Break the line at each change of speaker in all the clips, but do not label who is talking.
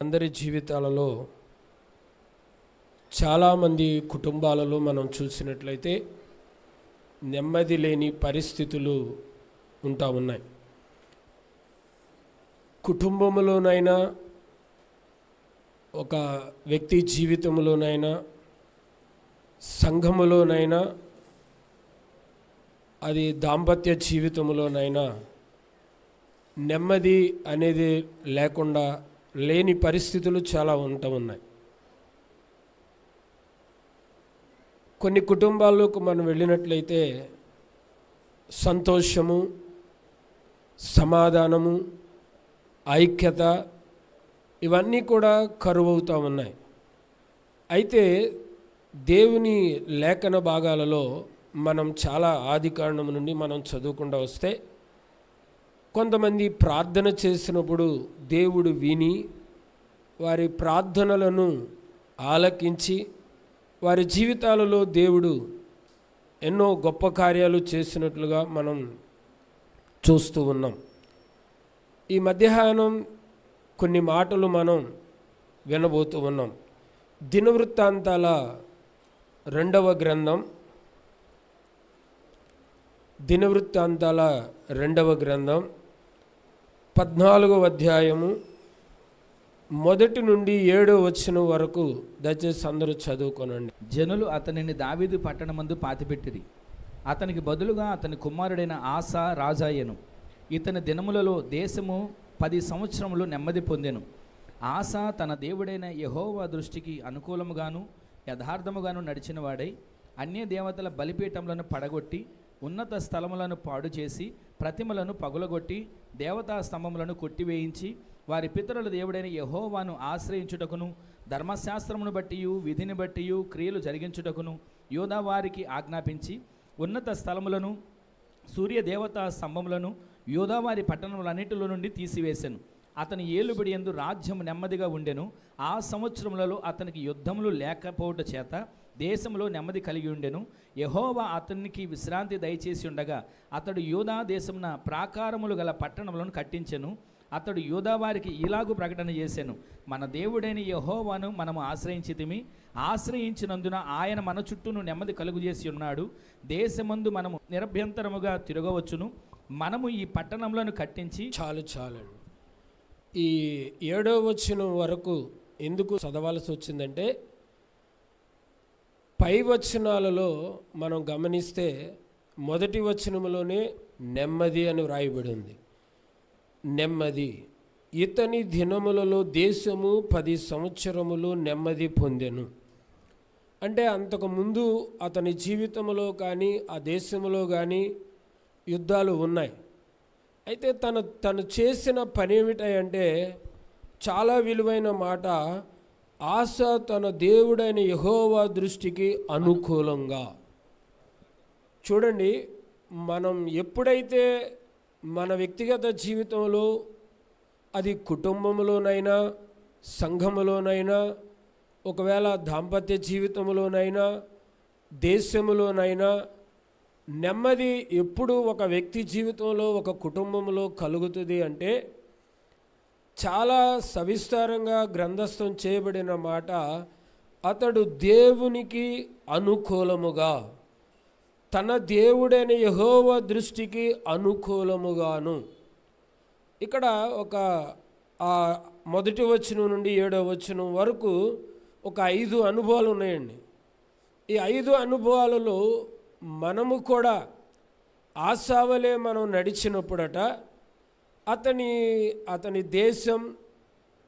అందరి జీవితాలలో చాలామంది కుటుంబాలలో మనం చూసినట్లయితే నెమ్మది లేని పరిస్థితులు ఉంటా ఉన్నాయి. కుటుంబంలోనైనా ఒక వ్యక్తి జీవితంలోనైనా సంఘములోనైనా అది దాంపత్య జీవితంలోనైనా నెమ్మది అనేది లేకుండా లేని పరిస్థితులు చాలా ఉన్నాయి. కొన్ని కుటుంబాల్లోకి మనం వెళ్ళినట్లయితే సంతోషము, సమాధానము, ఐక్యత ఇవన్నీ కూడా కరువవుతూ ఉన్నాయి. అయితే దేవుని లేఖన భాగాలలో మనం చాలా ఆదికాండం నుండి మనం చదువుకుంటూ వస్తే కొంతమంది ప్రార్థన చేసినప్పుడు దేవుడు విని వారి ప్రార్థనలను ఆలకించి వారి జీవితాలలో దేవుడు ఎన్నో గొప్ప కార్యాలు చేసినట్లుగా మనం చూస్తూ ఉన్నాం. ఈ మధ్యాహ్నం కొన్ని మాటలు మనం వినబోతూ ఉన్నాం. దినవృత్తాంతాల 2వ గ్రంథం, దినవృత్తాంతాల 2వ గ్రంథం 14వ అధ్యాయము 1 నుండి 7వ వచనం వరకు దయచేసి అందరూ చదువుకోనండి.
జనులు అతనిని దావీదు పట్టణమందు పాతిపెట్టిరి. అతనికి బదులుగా అతని కుమారుడైన ఆసా రాజాయెను. ఇతని దినములలో దేశము 10 సంవత్సరములు నెమ్మది పొందెను. ఆసా తన దేవుడైన యెహోవా దృష్టికి అనుకూలముగాను యథార్థముగాను నడిచిన వాడై అన్య దేవతల బలిపీఠములను పడగొట్టి ఉన్నత స్థలములను పాడు చేసి ప్రతిమలను పగులగొట్టి దేవతా స్తంభములను కొట్టివేయించి వారి పితరుల దేవుడైన యెహోవాను ఆశ్రయించుటకును ధర్మశాస్త్రమును బట్టియు విధిని బట్టియు క్రియలు జరిగించుటకును యూదా వారికి ఆజ్ఞాపించి ఉన్నత స్థలములను సూర్య దేవతా స్తంభములను యూదావారి పట్టణములన్నిటిలో నుండి తీసివేసెను. అతని ఏలుబడి యందు రాజ్యము నెమ్మదిగా ఉండెను. ఆ సంవత్సరములలో అతనికి యుద్ధములు లేకపోవట చేత దేశంలో నెమ్మది కలిగి ఉండెను. యెహోవా అతనికి విశ్రాంతి దయచేసి ఉండగా అతడు యూదా దేశమున ప్రాకారములు గల పట్టణములను కట్టించెను. అతడు యూదా వారికి ఇలాగు ప్రకటన చేసెను: మన దేవుడైన యెహోవాను మనము ఆశ్రయించితిమి. ఆశ్రయించినందున ఆయన మన చుట్టూను నెమ్మది కలుగు చేసి ఉన్నాడు. దేశమందు మనము నిరభ్యంతరముగా తిరగవచ్చును. మనము ఈ పట్టణములను కట్టించి
చాలండి. ఈ 7వ వచనం వరకు ఎందుకు చదవాల్సి వచ్చిందంటే, పై వచనాలలో మనం గమనిస్తే మొదటి వచనంలోనే నెమ్మది అని వ్రాయబడి ఉంది. నెమ్మది. ఇతని దినములలో దేశము 10 సంవత్సరములు నెమ్మది పొందెను. అంటే అంతకుముందు అతని జీవితంలో కానీ ఆ దేశంలో కానీ యుద్ధాలు ఉన్నాయి. అయితే తను చేసిన పని ఏమిటంటే చాలా విలువైన మాట, ఆశ తన దేవుడైన యెహోవా దృష్టికి అనుకూలంగా. చూడండి, మనం ఎప్పుడైతే మన వ్యక్తిగత జీవితంలో అది కుటుంబంలోనైనా సంఘములోనైనా ఒకవేళ దాంపత్య జీవితంలోనైనా దేశంలోనైనా నెమ్మది ఎప్పుడు ఒక వ్యక్తి జీవితంలో ఒక కుటుంబంలో కలుగుతుంది అంటే, చాలా సవిస్తారంగా గ్రంథస్థం చేయబడిన మాట, అతడు దేవునికి అనుకూలముగా, తన దేవుడైన యెహోవా దృష్టికి అనుకూలముగాను. ఇక్కడ ఒక మొదటి వచనం నుండి 7వ వచనం వరకు ఒక 5 అనుభవాలు ఉన్నాయండి. ఈ 5 అనుభవాలలో మనము కూడా ఆశావలే మనం నడిచినప్పుడట అతని దేశం,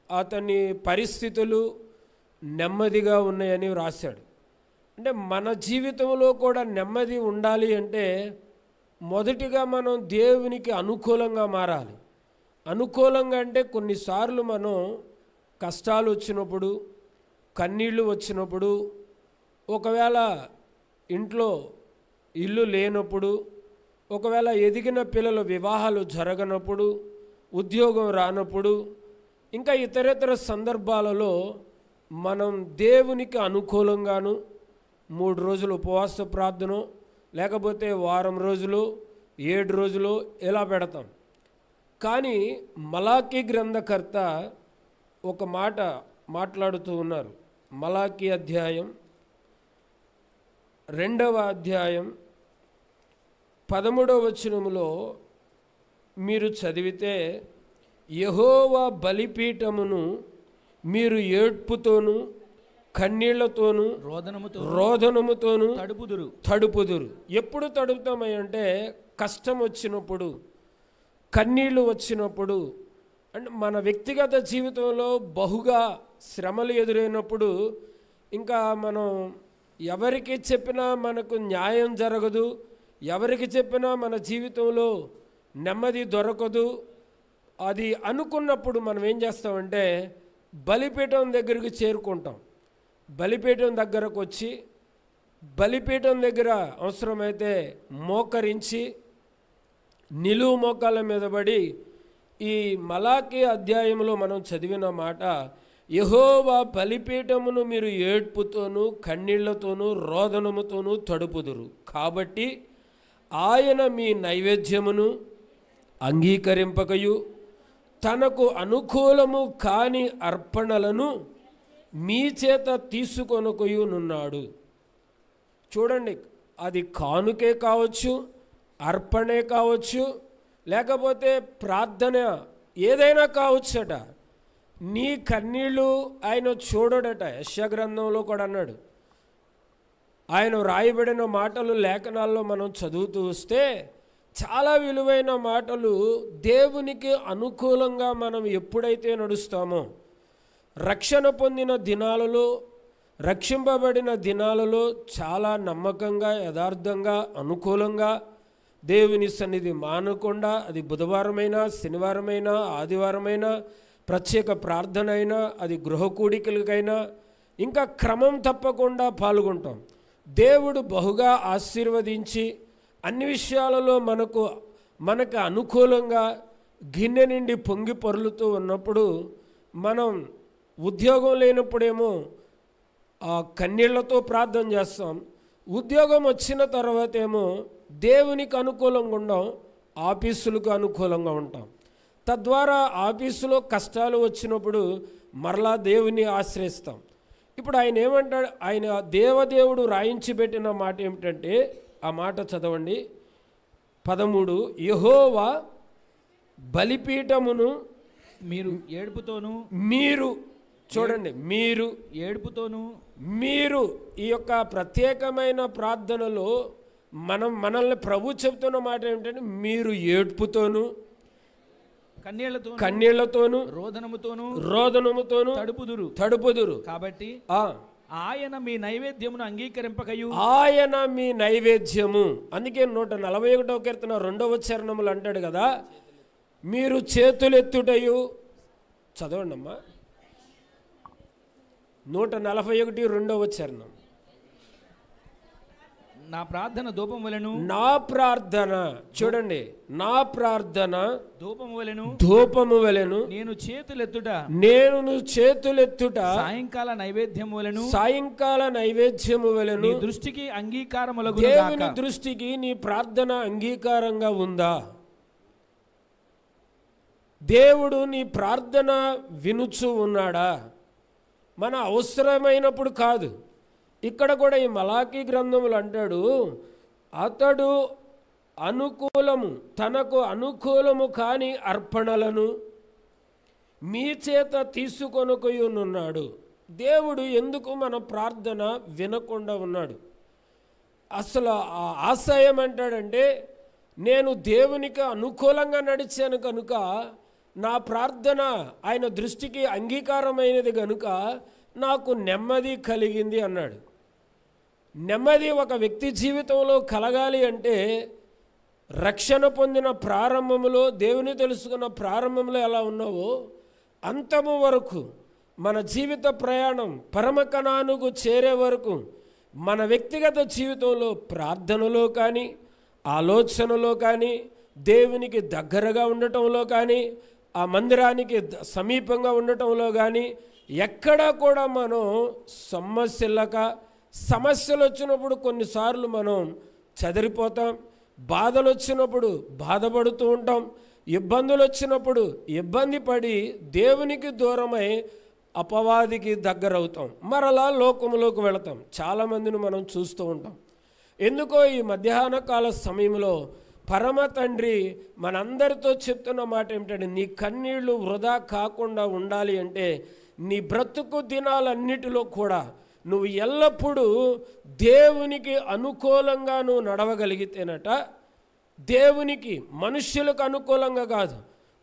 అతని పరిస్థితులు నెమ్మదిగా ఉన్నాయని వ్రాశాడు. అంటే మన జీవితంలో కూడా నెమ్మది ఉండాలి అంటే మొదటిగా మనం దేవునికి అనుకూలంగా మారాలి. అనుకూలంగా అంటే కొన్నిసార్లు మనం కష్టాలు వచ్చినప్పుడు, కన్నీళ్ళు వచ్చినప్పుడు, ఒకవేళ ఇంట్లో ఇల్లు లేనప్పుడు, ఒకవేళ ఎదిగిన పిల్లల వివాహాలు జరగనప్పుడు, ఉద్యోగం రానప్పుడు, ఇంకా ఇతరేతర సందర్భాలలో మనం దేవునికి అనుకూలంగాను 3 రోజులు ఉపవాస ప్రార్థన, లేకపోతే వారం రోజులు, 7 రోజులు ఇలా పెడతాం. కానీ మలాకీ గ్రంథకర్త ఒక మాట మాట్లాడుతూ ఉన్నారు. మలాకీ అధ్యాయం 2వ అధ్యాయం 13వ వచనములో మీరు చదివితే, యెహోవా బలిపీఠమును మీరు ఏడ్పుతోను కన్నీళ్లతోను రోదనముతోను తడుపుదురు. ఎప్పుడు తడుపుతామంటే కష్టం వచ్చినప్పుడు, కన్నీళ్లు వచ్చినప్పుడు, అంటే మన వ్యక్తిగత జీవితంలో బహుగా శ్రమలు ఎదురైనప్పుడు, ఇంకా మనం ఎవరికి చెప్పినా మనకు న్యాయం జరగదు, ఎవరికి చెప్పినా మన జీవితంలో నెమ్మది దొరకదు, అది అనుకున్నప్పుడు మనం ఏం చేస్తామంటే బలిపీఠం దగ్గరికి చేరుకుంటాం. బలిపీఠం దగ్గరకు వచ్చి బలిపీఠం దగ్గర అవసరమైతే మోకరించి నిలువు మోకాళ్ళ మీద పడి ఈ మలాకీ అధ్యాయంలో మనం చదివిన మాట, యెహోవా బలిపీఠమును మీరు ఏడ్పుతోనూ కన్నీళ్లతోనూ రోదనముతోనూ తడుపుదురు. కాబట్టి ఆయన మీ నైవేద్యమును అంగీకరింపకయు తనకు అనుకూలము కాని అర్పణలను మీ చేత తీసుకొనకయునున్నాడు. చూడండి, అది కానుకే కావచ్చు, అర్పణే కావచ్చు, లేకపోతే ప్రార్థన ఏదైనా కావచ్చట. నీ కన్నీళ్ళు ఆయన చూడడట. యెషయా గ్రంథంలో కూడా అన్నాడు. ఆయన రాయబడిన మాటలు లేఖనాల్లో మనం చదువుతూ వస్తే చాలా విలువైన మాటలు. దేవునికి అనుకూలంగా మనం ఎప్పుడైతే నడుస్తామో, రక్షణ పొందిన దినాలలో, రక్షింపబడిన దినాలలో చాలా నమ్మకంగా, యథార్థంగా, అనుకూలంగా దేవుని సన్నిధి మానకుండా, అది బుధవారమైనా, శనివారమైనా, ఆదివారమైనా, ప్రత్యేక ప్రార్థన అయినా, అది గృహ కూడికలకైనా ఇంకా క్రమం తప్పకుండా పాల్గొంటాం. దేవుడు బహుగా ఆశీర్వదించి అన్ని విషయాలలో మనకు అనుకూలంగా గిన్నె నిండి పొంగి పొర్లుతూ ఉన్నప్పుడు, మనం ఉద్యోగం లేనప్పుడేమో కన్నీళ్లతో ప్రార్థన చేస్తాం. ఉద్యోగం వచ్చిన తర్వాత ఏమో దేవునికి అనుకూలంగా ఉండం, ఆఫీసులకు అనుకూలంగా ఉంటాం. తద్వారా ఆఫీసులో కష్టాలు వచ్చినప్పుడు మరలా దేవుని ఆశ్రయిస్తాం. ఇప్పుడు ఆయన ఏమంటాడు? ఆయన దేవదేవుడు రాయించి పెట్టిన మాట ఏమిటంటే, ఆ మాట చదవండి 13. యెహోవా బలిపీఠమును
మీరు ఏడుపుతోను,
మీరు చూడండి, మీరు
ఏడుపుతోను,
మీరు ఈ యొక్క ప్రత్యేకమైన ప్రార్థనలో మనల్ని ప్రభు చెప్తున్న మాట ఏమిటంటే, మీరు ఏడ్పుతోను కన్నీళ్లతోను రోదనముతోను తడుపుదురు.
కాబట్టి ఆయన మీ నైవేద్యమును అంగీకరింపకయు,
ఆయన మీ నైవేద్యము. అందుకే 141వ కీర్తన 2వ చరణములు అంటాడు కదా, మీరు చేతులెత్తుటయు. చదవండి అమ్మా, 141 2వ చరణం.
నా ప్రార్థన ధూపం వలెను,
నా ప్రార్థన చూడండి, నా ప్రార్థన
ధూపము వలెను,
నేను చేతులెత్తుట
సాయంకాల
నైవేద్యము వలెను.
నీ దృష్టికి అంగీకారములగును గాక.
దేవుని దృష్టికి నీ ప్రార్థన అంగీకారంగా ఉందా? దేవుడు నీ ప్రార్థన వినుచు ఉన్నాడా? మన అవసరమైనప్పుడు కాదు. ఇక్కడ కూడా ఈ మలాకీ గ్రంథములు అంటాడు, అతడు తనకు అనుకూలము కాని అర్పణలను మీ చేత తీసుకొనకయునున్నాడు. దేవుడు ఎందుకు మన ప్రార్థన వినకుండా ఉన్నాడు? అసలు ఆ ఆశయం అంటాడంటే, నేను దేవునికి అనుకూలంగా నడిచాను కనుక నా ప్రార్థన ఆయన దృష్టికి అంగీకారమైనది కనుక నాకు నెమ్మది కలిగింది అన్నాడు. నెమ్మది ఒక వ్యక్తి జీవితంలో కలగాలి అంటే, రక్షణ పొందిన ప్రారంభంలో, దేవుని తెలుసుకున్న ప్రారంభంలో ఎలా ఉన్నావో అంతము వరకు మన జీవిత ప్రయాణం పరమకణానుకు చేరే వరకు మన వ్యక్తిగత జీవితంలో ప్రార్థనలో కానీ, ఆలోచనలో కానీ, దేవునికి దగ్గరగా ఉండటంలో కానీ, ఆ మందిరానికి సమీపంగా ఉండటంలో కానీ ఎక్కడా కూడా మనం సమస్యలు వచ్చినప్పుడు కొన్నిసార్లు మనం చెదిరిపోతాం, బాధలు వచ్చినప్పుడు బాధపడుతూ ఉంటాం, ఇబ్బందులు వచ్చినప్పుడు ఇబ్బంది పడి దేవునికి దూరమై అపవాదికి దగ్గరవుతాం, మరలా లోకములోకి వెళతాం. చాలామందిని మనం చూస్తూ ఉంటాం. ఎందుకో ఈ మధ్యాహ్న కాల సమయంలో పరమ తండ్రి మనందరితో చెప్తున్న మాట ఏమిటంటే, నీ కన్నీళ్లు వృధా కాకుండా ఉండాలి అంటే నీ బ్రతుకు దినాలన్నిటిలో కూడా నువ్వు ఎల్లప్పుడూ దేవునికి అనుకూలంగా నువ్వు నడవగలిగితేనట, దేవునికి, మనుష్యులకు అనుకూలంగా కాదు.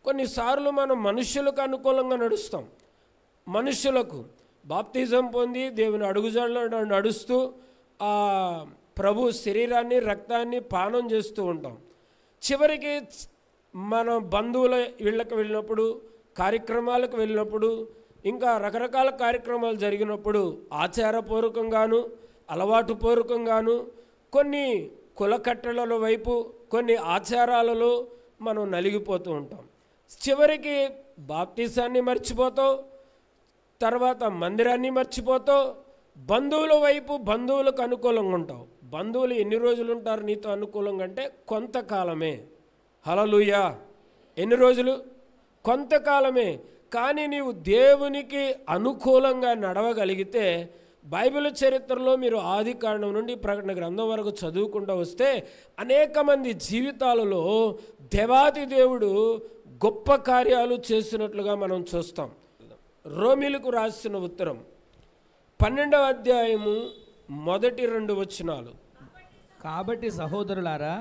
కొన్నిసార్లు మనం మనుష్యులకు అనుకూలంగా నడుస్తాం. మనుష్యులకు బాప్తిజం పొంది దేవుని అడుగుజాడలో నడుస్తూ ఆ ప్రభు శరీరాన్ని రక్తాన్ని పానం చేస్తూ ఉంటాం. చివరికి మన బంధువుల ఇళ్ళకి వెళ్ళినప్పుడు, కార్యక్రమాలకు వెళ్ళినప్పుడు, ఇంకా రకరకాల కార్యక్రమాలు జరిగినప్పుడు ఆచారపూర్వకంగాను అలవాటుపూర్వకంగాను కొన్ని కులకట్టెల వైపు కొన్ని ఆచారాలలో మనం నలిగిపోతూ ఉంటాం. చివరికి బాప్తిసాన్ని మర్చిపోతావు, తర్వాత మందిరాన్ని మర్చిపోతావు, బంధువుల వైపు బంధువులకు అనుకూలంగా ఉంటావు. బంధువులు ఎన్ని రోజులు ఉంటారు నీతో అనుకూలంగా అంటే కొంతకాలమే. హల్లెలూయా. ఎన్ని రోజులు? కొంతకాలమే. కానీ నీవు దేవునికి అనుకూలంగా నడవగలిగితే, బైబిల్ చరిత్రలో మీరు ఆది కాండం నుండి ప్రకటన గ్రంథం వరకు చదువుకుంటూ వస్తే అనేక మంది జీవితాలలో దేవాది దేవుడు గొప్ప కార్యాలు చేసినట్లుగా మనం చూస్తాం. రోమీలకు రాసిన ఉత్తరం 12వ అధ్యాయము మొదటి 2 వచనాలు.
కాబట్టి సహోదరులారా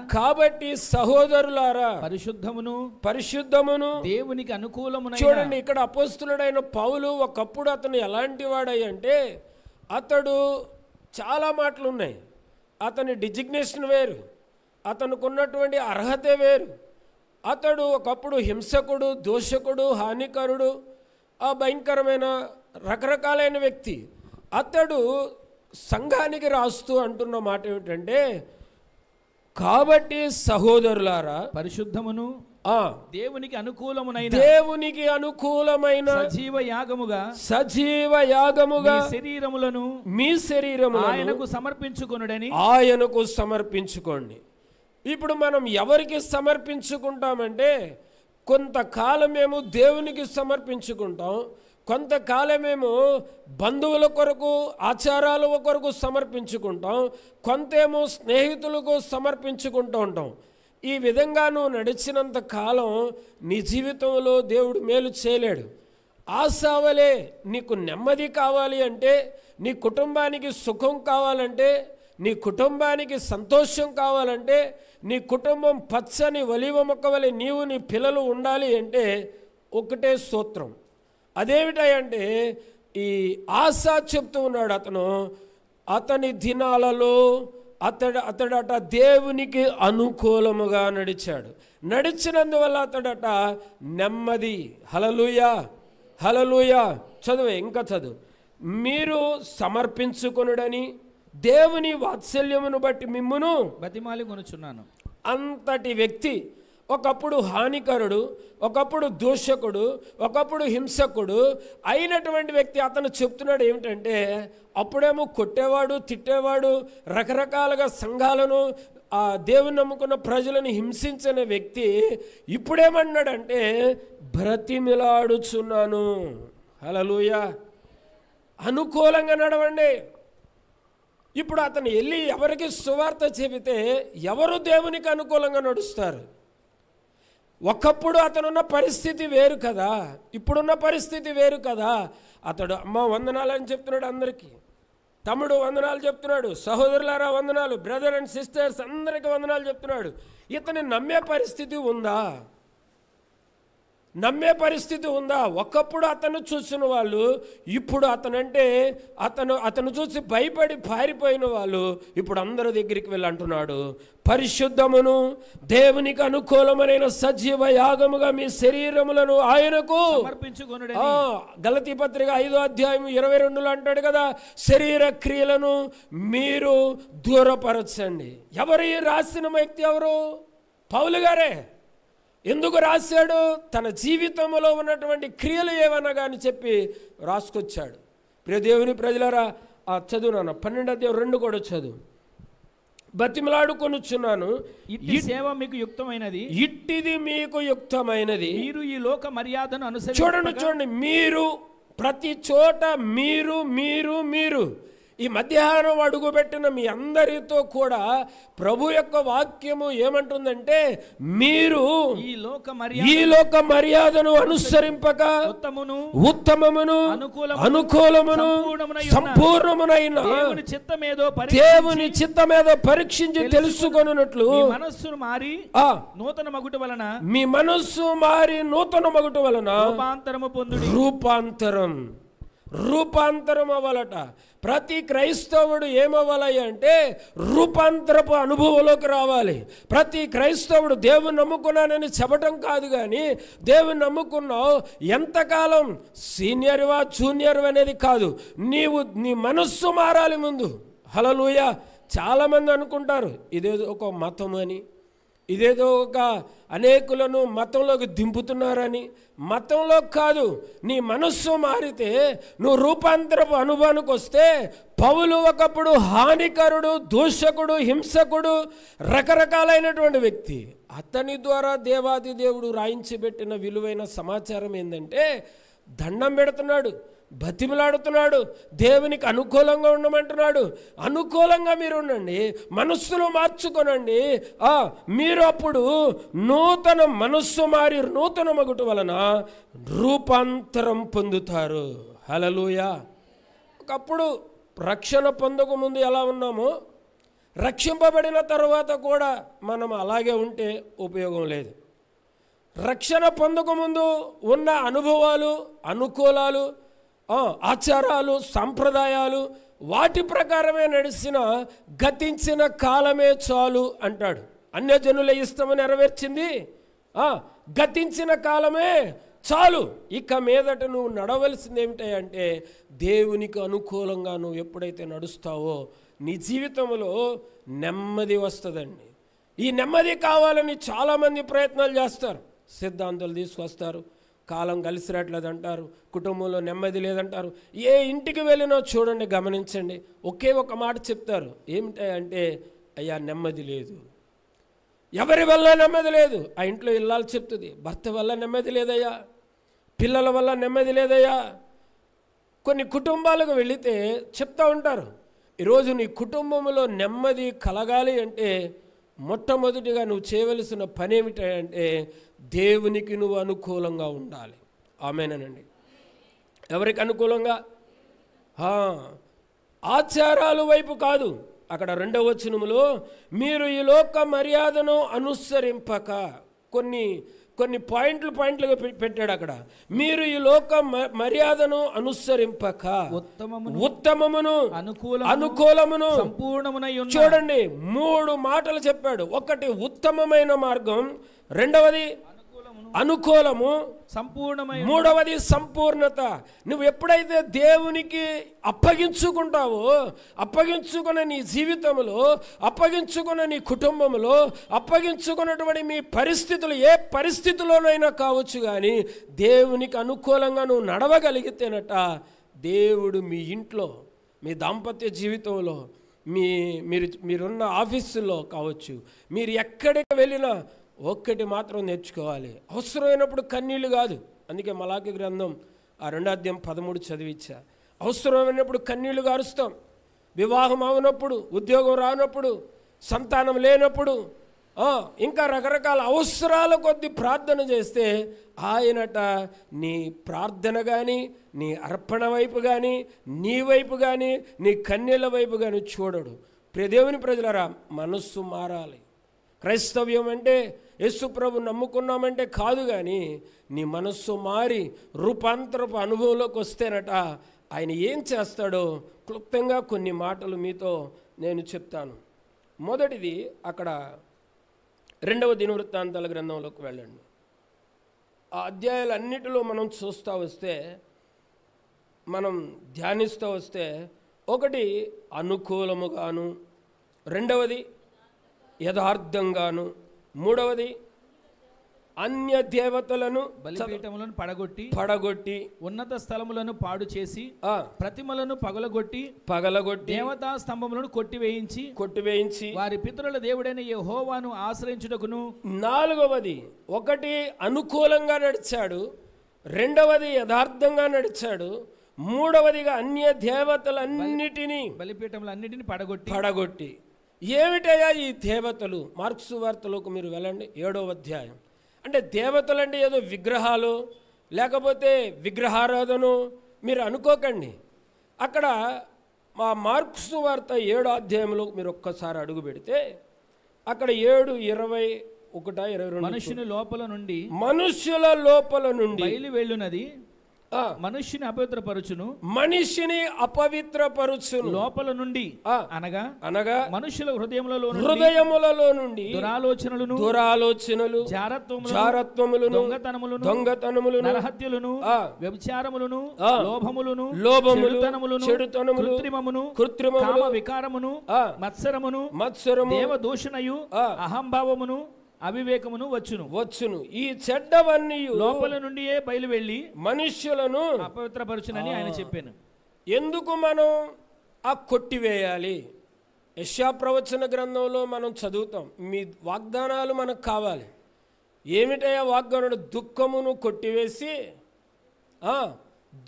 పరిశుద్ధమును దేవునికి అనుకూలమునైన.
చూడండి, ఇక్కడ అపోస్తులుడైన పౌలు ఒకప్పుడు అతను ఎలాంటి వాడంటే, అతడు చాలా మాటలు ఉన్నాయి. అతని డిజిగ్నేషన్ వేరు, అతనికి ఉన్నటువంటి అర్హత వేరు. అతడు ఒకప్పుడు హింసకుడు, దోషకుడు, హానికరుడు, ఆ భయంకరమైన రకరకాలైన వ్యక్తి. అతడు సంఘానికి రాస్తూ అంటున్న మాట ఏమిటంటే, కాబట్టి సహోదరులారా
పరిశుద్ధమును దేవునికి అనుకూలమైన సజీవ యాగముగా మీ శరీరములను ఆయనకు సమర్పించుకోండి. ఇప్పుడు మనం ఎవరికి సమర్పించుకుంటామంటే, కొంతకాలమేమో దేవునికి సమర్పించుకుంటాం, కొంతకాలమేమో బంధువుల కొరకు ఆచారాల కొరకు సమర్పించుకుంటాం, కొంతేమో స్నేహితులకు సమర్పించుకుంటూ ఉంటాం. ఈ విధంగా నువ్వు నడిచినంత కాలం నీ జీవితంలో దేవుడు మేలు చేయలేడు. ఆశావలే నీకు నెమ్మది కావాలి అంటే, నీ కుటుంబానికి సుఖం కావాలంటే, నీ కుటుంబానికి సంతోషం కావాలంటే, నీ కుటుంబం పచ్చని ఒలీవ మొక్క వలె నీవు నీ పిల్లలు ఉండాలి అంటే ఒకటే సూత్రం. అదేమిటంటే, ఈ ఆశ చెప్తూ ఉన్నాడు. అతని దినాలలో అతడట దేవునికి అనుకూలముగా నడిచాడు. నడిచినందువల్ల అతడట నెమ్మది. హల్లెలూయా, హల్లెలూయా. చదువే, ఇంకా చదువు. మీరు సమర్పించుకొనుడని దేవుని వాత్సల్యమును బట్టి మిమ్మును బతిమాలి కొనుచున్నాను.
అంతటి వ్యక్తి ఒకప్పుడు హానికరుడు, ఒకప్పుడు దూషకుడు, ఒకప్పుడు హింసకుడు అయినటువంటి వ్యక్తి అతను చెప్తున్నాడు ఏమిటంటే, అప్పుడేమో కొట్టేవాడు, తిట్టేవాడు, రకరకాలుగా సంఘాలను ఆ దేవుని నమ్ముకున్న ప్రజలను హింసించిన వ్యక్తి ఇప్పుడేమన్నాడంటే, బ్రతిమిలాడుచున్నాను. హల్లెలూయా. అనుకూలంగా నడవండి. ఇప్పుడు అతను వెళ్ళి ఎవరికి సువార్త చెబితే ఎవరు దేవునికి అనుకూలంగా నడుస్తారు? ఒకప్పుడు అతనున్న పరిస్థితి వేరు కదా, ఇప్పుడున్న పరిస్థితి వేరు కదా. అతడు అమ్మ వందనాలు అని చెప్తున్నాడు అందరికీ, తమ్ముడు వందనాలు చెప్తున్నాడు, సహోదరులారా వందనాలు, బ్రదర్ అండ్ సిస్టర్స్ అందరికీ వందనాలు చెప్తున్నాడు. ఇతని నమ్మే పరిస్థితి ఉందా? నమ్మే పరిస్థితి ఉందా? ఒకప్పుడు అతను చూసిన వాళ్ళు ఇప్పుడు అతను చూసి భయపడి పారిపోయిన వాళ్ళు ఇప్పుడు అందరి దగ్గరికి వెళ్ళి అంటున్నాడు, పరిశుద్ధమును దేవునికి అనుకూలమైన సజీవ యాగముగా మీ శరీరములను ఆయనకు
సమర్పించుకొనుడి.
గలతీ పత్రిక 5వ అధ్యాయం 22లో అంటాడు కదా, శరీర క్రియలను మీరు దూరపరచండి. ఎవరు ఈ రాసిన వ్యక్తి? ఎవరు? పౌలు గారే. ఎందుకు రాశాడు? తన జీవితంలో ఉన్నటువంటి క్రియలు ఏమన్నా కానీ చెప్పి రాసుకొచ్చాడు. ప్రియ దేవుని ప్రజలారా, ఆ చదువు నాన్న 12వ అధ్యాయం 2 కూడా చదువు. బతిమలాడుకొనుచున్నాను,
ఇట్టి సేవ మీకు యుక్తమైనది,
ఇట్టిది మీకు యుక్తమైనది.
మీరు ఈ లోక మర్యాదను
చూడండి చూడండి, మీరు ప్రతి చోట మీరు మీరు మీరు ఈ మధ్యాహ్నం అడుగుపెట్టిన మీ అందరితో కూడా ప్రభు యొక్క వాక్యము ఏమంటుందంటే, మీరు ఈ లోక మర్యాదను అనుసరింపక ఉత్తమమును అనుకూలమును సంపూర్ణమునైన దేవుని చిత్తమేదో పరీక్షించి తెలుసుకొనున్నట్లు
మనస్సును మారి నూతన మగుట వలన
మీ మనస్సు మారి నూతన మగుట వలన
రూపాంతరము పొందుడి.
రూపాంతరం అవ్వాలట. ప్రతి క్రైస్తవుడు ఏమవ్వాలి అంటే రూపాంతరపు అనుభవంలోకి రావాలి. ప్రతి క్రైస్తవుడు దేవుని నమ్ముకున్నానని చెప్పటం కాదు, కానీ దేవుని నమ్ముకున్నావు ఎంతకాలం సీనియర్వా జూనియర్ అనేది కాదు, నీ మనస్సు మారాలి ముందు. హల్లెలూయా. చాలామంది అనుకుంటారు ఇదేదో ఒక మతం అని, ఇదేదో ఒక అనేకులను మతంలోకి దింపుతున్నారని. మతంలో కాదు, నీ మనస్సు మారితే నువ్వు రూపాంతరపు అనుభవానికి వస్తే, పౌలు ఒకప్పుడు హానికరుడు, దూషకుడు, హింసకుడు, రకరకాలైనటువంటి వ్యక్తి. అతని ద్వారా దేవాది దేవుడు రాయించి పెట్టిన విలువైన సమాచారం ఏంటంటే, దండం పెడుతున్నాడు, బతిమలాడుతున్నాడు, దేవునికి అనుకూలంగా ఉండమంటున్నాడు. అనుకూలంగా మీరు ఉండండి, మనస్సును మార్చుకోనండి. మీరు అప్పుడు నూతన మనస్సు మారి నూతన మగుట వలన రూపాంతరం పొందుతారు. హల్లెలూయా. ఒకప్పుడు రక్షణ పొందక ముందు ఎలా ఉన్నామో, రక్షింపబడిన తర్వాత కూడా మనం అలాగే ఉంటే ఉపయోగం లేదు. రక్షణ పొందకముందు ఉన్న అనుభవాలు, అనుకూలాలు, ఆచారాలు, సంప్రదాయాలు, వాటి ప్రకారమే నడిచిన గతించిన కాలమే చాలు అంటాడు. అన్యజనుల ఇష్టము నెరవేర్చింది గతించిన కాలమే చాలు. ఇక మీదట నువ్వు నడవలసింది ఏమిటంటే, దేవునికి అనుకూలంగా నువ్వు ఎప్పుడైతే నడుస్తావో నీ జీవితంలో నెమ్మది వస్తుందండి. ఈ నెమ్మది కావాలని చాలామంది ప్రయత్నాలు చేస్తారు. సిద్ధాంతాలు తీసుకొస్తారు, కాలం కలిసి రావట్లేదంటారు, కుటుంబంలో నెమ్మది లేదంటారు. ఏ ఇంటికి వెళ్ళినా చూడండి, గమనించండి, ఒకే ఒక మాట చెప్తారు. ఏమిటంటే, అయ్యా నెమ్మది లేదు. ఎవరి వల్ల నెమ్మది లేదు. ఆ ఇంట్లో ఇల్లాలు చెప్తుంది, భర్త వల్ల నెమ్మది లేదయ్యా, పిల్లల వల్ల నెమ్మది లేదయ్యా. కొన్ని కుటుంబాలకు వెళితే చెప్తూ ఉంటారు, ఈరోజు నీ కుటుంబంలో నెమ్మది కలగాలి అంటే మొట్టమొదటిగా నువ్వు చేయవలసిన పని ఏమిటంటే, దేవునికి నువ్వు అనుకూలంగా ఉండాలి. ఆమేనండి. ఎవరికి అనుకూలంగా? ఆచారాల వైపు కాదు. అక్కడ 2వ వచనములో మీరు ఈ లోక మర్యాదను అనుసరింపక, కొన్ని పాయింట్లుగా పెట్టాడు అక్కడ. మీరు ఈ లోక మర్యాదను అనుసరింపక ఉత్తమమును అనుకూలమును చూడండి, 3 మాటలు చెప్పాడు. ఒకటి ఉత్తమమైన మార్గం, రెండవది అనుకూలము, మూడవది సంపూర్ణత. నువ్వు ఎప్పుడైతే దేవునికి అప్పగించుకుంటావో, అప్పగించుకున్న నీ జీవితంలో, అప్పగించుకున్న నీ కుటుంబంలో, అప్పగించుకున్నటువంటి మీ పరిస్థితులు ఏ పరిస్థితిలోనైనా కావచ్చు, కానీ దేవునికి అనుకూలంగా నువ్వు నడవగలిగితేనట, దేవుడు మీ ఇంట్లో, మీ దాంపత్య జీవితంలో, మీరున్న ఆఫీసుల్లో కావచ్చు, మీరు ఎక్కడికి వెళ్ళినా ఒక్కటి మాత్రం నేర్చుకోవాలి, అవసరమైనప్పుడు కన్నీళ్ళు కాదు. అందుకే మలాకి గ్రంథం 2వ అధ్యాయం 13 చదివించా. అవసరమైనప్పుడు కన్నీళ్లు గారుస్తాం. వివాహం అవనప్పుడు, ఉద్యోగం రానప్పుడు, సంతానం లేనప్పుడు, ఇంకా రకరకాల అవసరాల కొద్ది ప్రార్థన చేస్తే ఆయనట నీ ప్రార్థన కానీ, నీ అర్పణ వైపు కానీ, నీ వైపు కానీ, నీ కన్నీళ్ళ వైపు కానీ చూడడు. దేవుని ప్రజలరా, మనస్సు మారాలి. క్రైస్తవ్యం అంటే యేసు ప్రభు నమ్ముకున్నామంటే కాదు, కానీ నీ మనస్సు మారి రూపాంతరపు అనుభవంలోకి వస్తేనట ఆయన ఏం చేస్తాడో క్లుప్తంగా కొన్ని మాటలు మీతో నేను చెప్తాను. మొదటిది, అక్కడ 2వ దినవృత్తాంతాల గ్రంథంలోకి వెళ్ళండి. ఆ అధ్యాయాలన్నిటిలో మనం చూస్తూ వస్తే, మనం ధ్యానిస్తూ వస్తే, ఒకటి అనుకూలముగాను, రెండవది యథార్థంగాను, మూడవది అన్య దేవతలను
బలిపీఠములను
పడగొట్టి
ఉన్నత స్థలములను పాడు చేసి ప్రతిమలను పగలగొట్టి దేవతా స్తంభములను కొట్టివేయించి వారి పితరుల దేవుడైన యెహోవాను ఆశ్రయించుటకును.
నాలుగవది, ఒకటి అనుకూలంగా నడిచాడు, రెండవది యథార్థంగా నడిచాడు, మూడవదిగా అన్య దేవతలన్నిటినీ
బలిపీఠములన్నిటిని
పడగొట్టి. ఏమిటయ్యా ఈ దేవతలు? మార్క్సు వార్తలోకి మీరు వెళ్ళండి, 7వ అధ్యాయం. అంటే దేవతలు అంటే ఏదో విగ్రహాలు లేకపోతే విగ్రహారాధన మీరు అనుకోకండి. అక్కడ మా మార్క్సు వార్త 7వ అధ్యాయంలో మీరు ఒక్కసారి అడుగు పెడితే అక్కడ 7:21-22
మనుషుల
లోపల నుండి
బయలు వెళ్ళునది మనుష్యుని అపవిత్రపరుచును లోపల నుండి అనగా మనుషుల హృదయములలో నుండి దురాలోచనలు జారత్వములను దొంగతనములను నరహత్యలను వ్యభిచారములను లోభములను చెడుతనములు కృత్రిమమును వికారమును మత్సరము దేవదూషణయు అహంభావమును అవివేకమును వచ్చును. ఈ చెడ్డవన్నీ లోపల నుండియే బయలు వెళ్ళి మనుష్యులను అపవిత్రపరచునని ఆయన చెప్పాను. ఎందుకు మనం ఆ కొట్టివేయాలి? యెషయా ప్రవచన గ్రంథంలో మనం చదువుతాం, మీ వాగ్దానాలు మనకు కావాలి. ఏమిటయ్యా వాగ్దానం? దుఃఖమును కొట్టివేసి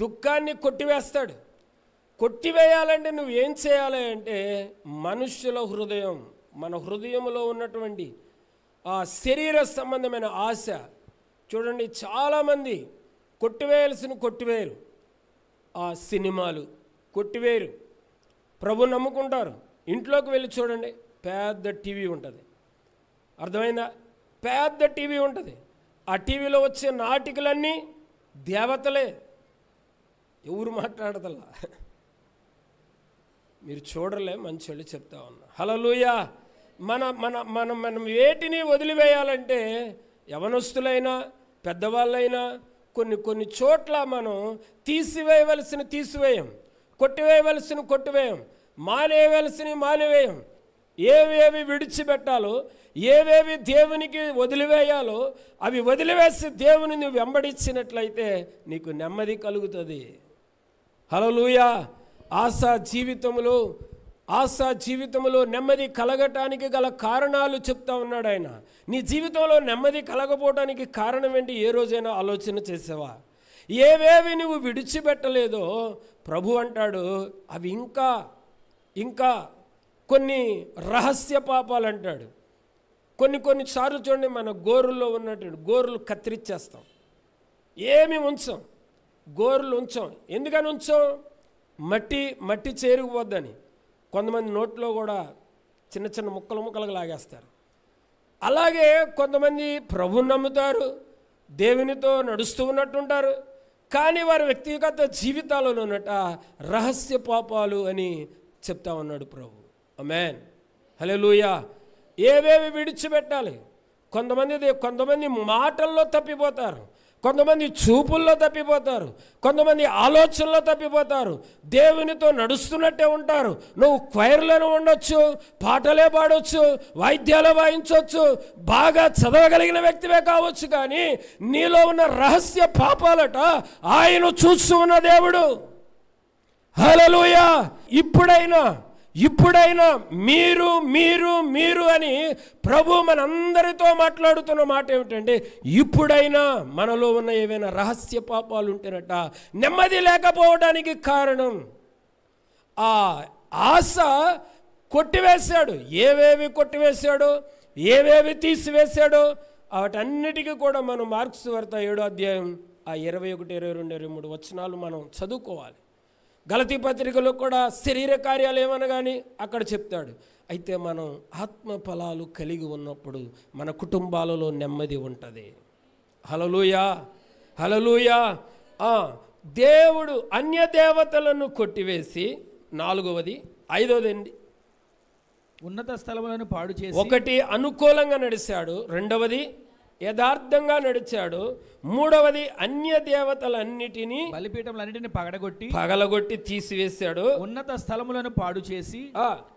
దుఃఖాన్ని కొట్టివేస్తాడు. కొట్టివేయాలంటే నువ్వేం చేయాలి అంటే మనుష్యుల హృదయం, మన హృదయంలో ఉన్నటువంటి ఆ శరీర సంబంధమైన ఆశ చూడండి, చాలామంది కొట్టివేయరు. ఆ సినిమాలు కొట్టివేయరు, ప్రభు నమ్ముకుంటారు. ఇంట్లోకి వెళ్ళి చూడండి, పెద్ద టీవీ ఉంటుంది, అర్థమైందా? పెద్ద టీవీ ఉంటుంది. ఆ టీవీలో వచ్చే నాటికలన్నీ దేవతలే, ఎవరు మాట్లాడతల్లా. మీరు చూడలే, మంచి వాళ్ళు చెప్తా ఉన్నా. హల్లెలూయా. మనం వేటిని వదిలివేయాలంటే యవనస్తులైనా పెద్దవాళ్ళైనా కొన్ని చోట్ల మనం తీసివేయం, కొట్టివేయం, మానేవేయం. ఏవేవి విడిచిపెట్టాలో, ఏవేవి దేవునికి వదిలివేయాలో అవి వదిలివేసి దేవుని నువ్వు వెంబడించినట్లయితే నీకు నెమ్మది కలుగుతుంది. హల్లెలూయా. ఆశా జీవితంలో నెమ్మది కలగటానికి గల కారణాలు చెప్తా ఉన్నాడు ఆయన. నీ జీవితంలో నెమ్మది కలగపోవడానికి కారణం ఏంటి? ఏ రోజైనా ఆలోచన చేసావా? ఏవేవి నువ్వు విడిచిపెట్టలేదో ప్రభు అంటాడు అవి ఇంకా కొన్ని రహస్య పాపాలు అంటాడు. కొన్నిసార్లు చూడండి, మన గోరుల్లో ఉన్నటువంటి గోరులు కత్తిరించేస్తాం, ఏమి ఉంచాం, గోరులు ఉంచాం. ఎందుకని ఉంచాం? మట్టి చేరుకుపోద్దని. కొంతమంది నోట్లో కూడా చిన్న ముక్కలుగా లాగేస్తారు. అలాగే కొంతమంది ప్రభువుని నమ్ముతారు, దేవునితో నడుస్తూ ఉన్నట్టుంటారు, కానీ వారి వ్యక్తిగత జీవితాలలో ఉన్నట రహస్య పాపాలు అని చెప్తా ఉన్నాడు ప్రభు. ఆమేన్, హల్లెలూయా. ఏవేవి విడిచిపెట్టాలి? కొంతమంది మాటల్లో తప్పిపోతారు, కొంతమంది చూపుల్లో తప్పిపోతారు, కొంతమంది ఆలోచనలో తప్పిపోతారు. దేవునితో నడుస్తున్నట్టే ఉంటారు. నువ్వు క్వైర్లను ఉండొచ్చు, పాటలే పాడొచ్చు, వాయిద్యాలు వాయించవచ్చు, బాగా చదవగలిగిన వ్యక్తివే కావచ్చు, కానీ నీలో ఉన్న రహస్య పాపాలట ఆయన చూస్తూ ఉన్న దేవుడు. హల్లెలూయా. ఇప్పుడైనా మీరు అని ప్రభు మనందరితో మాట్లాడుతున్న మాట ఏమిటంటే, ఇప్పుడైనా మనలో ఉన్న ఏవైనా రహస్య పాపాలు ఉంటేనట నెమ్మది లేకపోవడానికి కారణం ఆ ఆశ కొట్టివేశాడు. ఏవేవి కొట్టివేశాడో, ఏవేవి తీసివేశాడో వాటన్నిటికీ కూడా మనం మార్క్స్ వార్త 7వ అధ్యాయం 21, 22, 23 వచనాలు మనం చదువుకోవాలి. గలతీ పత్రికలో కూడా శరీర కార్యాలు ఏమన్నా కానీ అక్కడ చెప్తాడు. అయితే మనం ఆత్మ ఫలాలు కలిగి ఉన్నప్పుడు మన కుటుంబాలలో నెమ్మది ఉంటుంది. హల్లెలూయా, హల్లెలూయా. దేవుడు అన్య దేవతలను కొట్టివేసి, 4వది 5వది ఉన్నత స్థలములను పాడు చేసి,
ఒకటి అనుకూలంగా నడిచాడు, రెండవది యథార్థంగా నడిచాడు. మూడవది అన్య దేవతలన్నిటినీ
బలిపీఠములన్నిటిని
పగలగొట్టి తీసివేశాడు.
ఉన్నత స్థలములను పాడు చేసి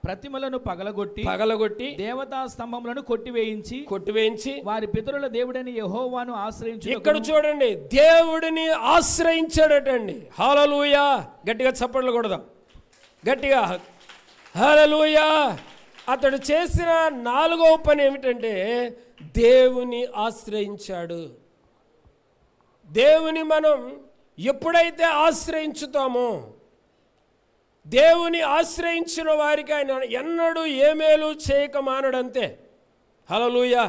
ప్రతిమలను పగలగొట్టి దేవతా స్తంభములను కొట్టివేయించి వారి పితరుల దేవుడని యెహోవాను ఆశ్రయించు.
ఇక్కడ చూడండి, దేవుడిని ఆశ్రయించాడటండి. హల్లెలూయా, గట్టిగా చప్పట్లు కొడదాం, గట్టిగా హల్లెలూయా. అతడు చేసిన నాలుగవ పని ఏమిటంటే దేవుని ఆశ్రయించాడు. దేవుని మనం ఎప్పుడైతే ఆశ్రయించుతామో, దేవుని ఆశ్రయించిన వారికి ఆయన ఎన్నడూ ఏ మేలు చేయక మానడంతే. హల్లెలూయా.